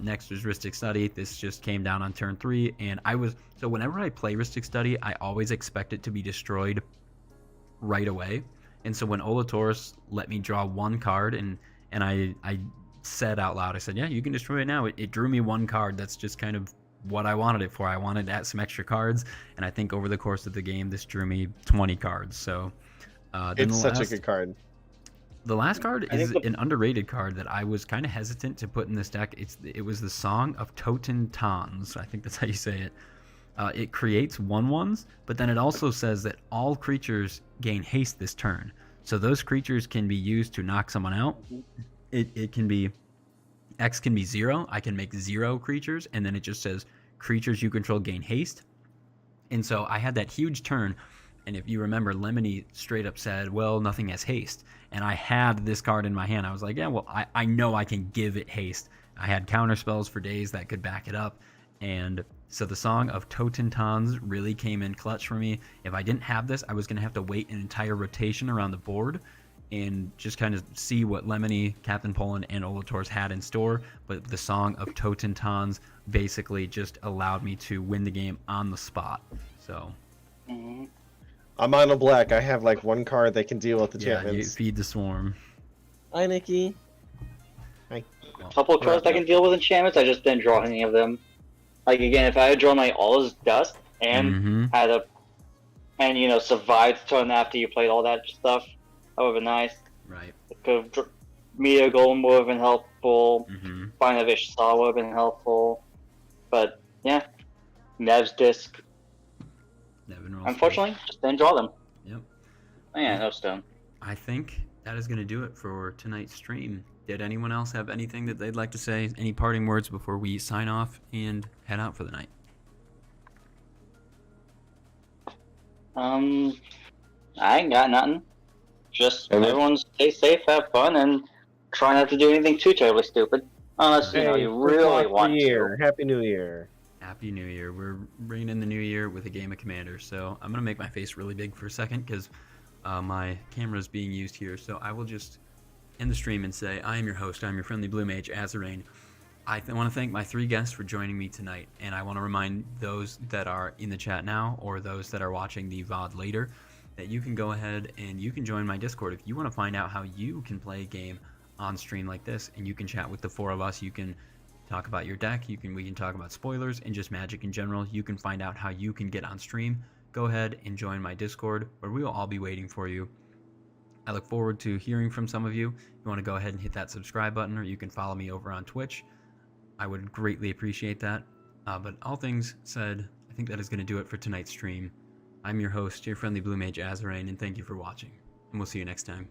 Next was Rhystic Study. This just came down on turn 3, and so whenever I play Rhystic Study, I always expect it to be destroyed right away. And so when Olatoris let me draw one card, and I said out loud, I said, yeah, you can destroy it now. It drew me one card. That's just kind of what I wanted it for. I wanted to add some extra cards, and I think over the course of the game, this drew me 20 cards. So It's such a good card. The last card is an underrated card that I was kind of hesitant to put in this deck. It was the Song of Toten Tans. I think that's how you say it. It creates 1/1s, but then it also says that all creatures gain haste this turn. So those creatures can be used to knock someone out. It can be X can be 0. I can make 0 creatures, and then it just says creatures you control gain haste. And so I had that huge turn, and if you remember, Lemony straight up said, well, nothing has haste. And I had this card in my hand. I was like, yeah, well, I know I can give it haste. I had counter spells for days that could back it up. And so the Song of Toten Tans really came in clutch for me. If I didn't have this, I was going to have to wait an entire rotation around the board and just kind of see what Lemony, Captain Poland, and Olatoris had in store. But the Song of Toten Tans basically just allowed me to win the game on the spot. So I'm mono black. I have like one card that can deal with enchantments. yeah, you feed the swarm. Hi, Nikki. A couple of cards that can deal with enchantments. I just didn't draw any of them. Like again, if I had drawn like all his dust and survived turn after you played all that stuff, that would have been nice. Right. Meteor Golem would have been helpful. Fine Vish Saw would have been helpful. But yeah, Nev's Disc. Unfortunately, just didn't draw them. Yep. Oh, yeah, no stone. I think that is going to do it for tonight's stream. Did anyone else have anything that they'd like to say? Any parting words before we sign off and head out for the night? I ain't got nothing. Just everyone stay safe, have fun, and try not to do anything too terribly stupid. Unless you really want to. Happy New Year. Happy New Year. We're bringing in the new year with a game of Commander. So I'm going to make my face really big for a second because my camera is being used here. So I will just end the stream and say, I am your host. I'm your friendly blue mage, Azarain. I want to thank my 3 guests for joining me tonight. And I want to remind those that are in the chat now or those that are watching the VOD later that you can go ahead and you can join my Discord. If you want to find out how you can play a game on stream like this and you can chat with the 4 of us, you can talk about your deck, we can talk about spoilers and just Magic in general. You can find out how you can get on stream. Go ahead and join my Discord where we will all be waiting for you. I look forward to hearing from some of you. If you want to go ahead and hit that subscribe button, or you can follow me over on Twitch. I would greatly appreciate that. But all things said, I think that is going to do it for tonight's stream. I'm your host, your friendly blue mage Azarain, and thank you for watching. And we'll see you next time.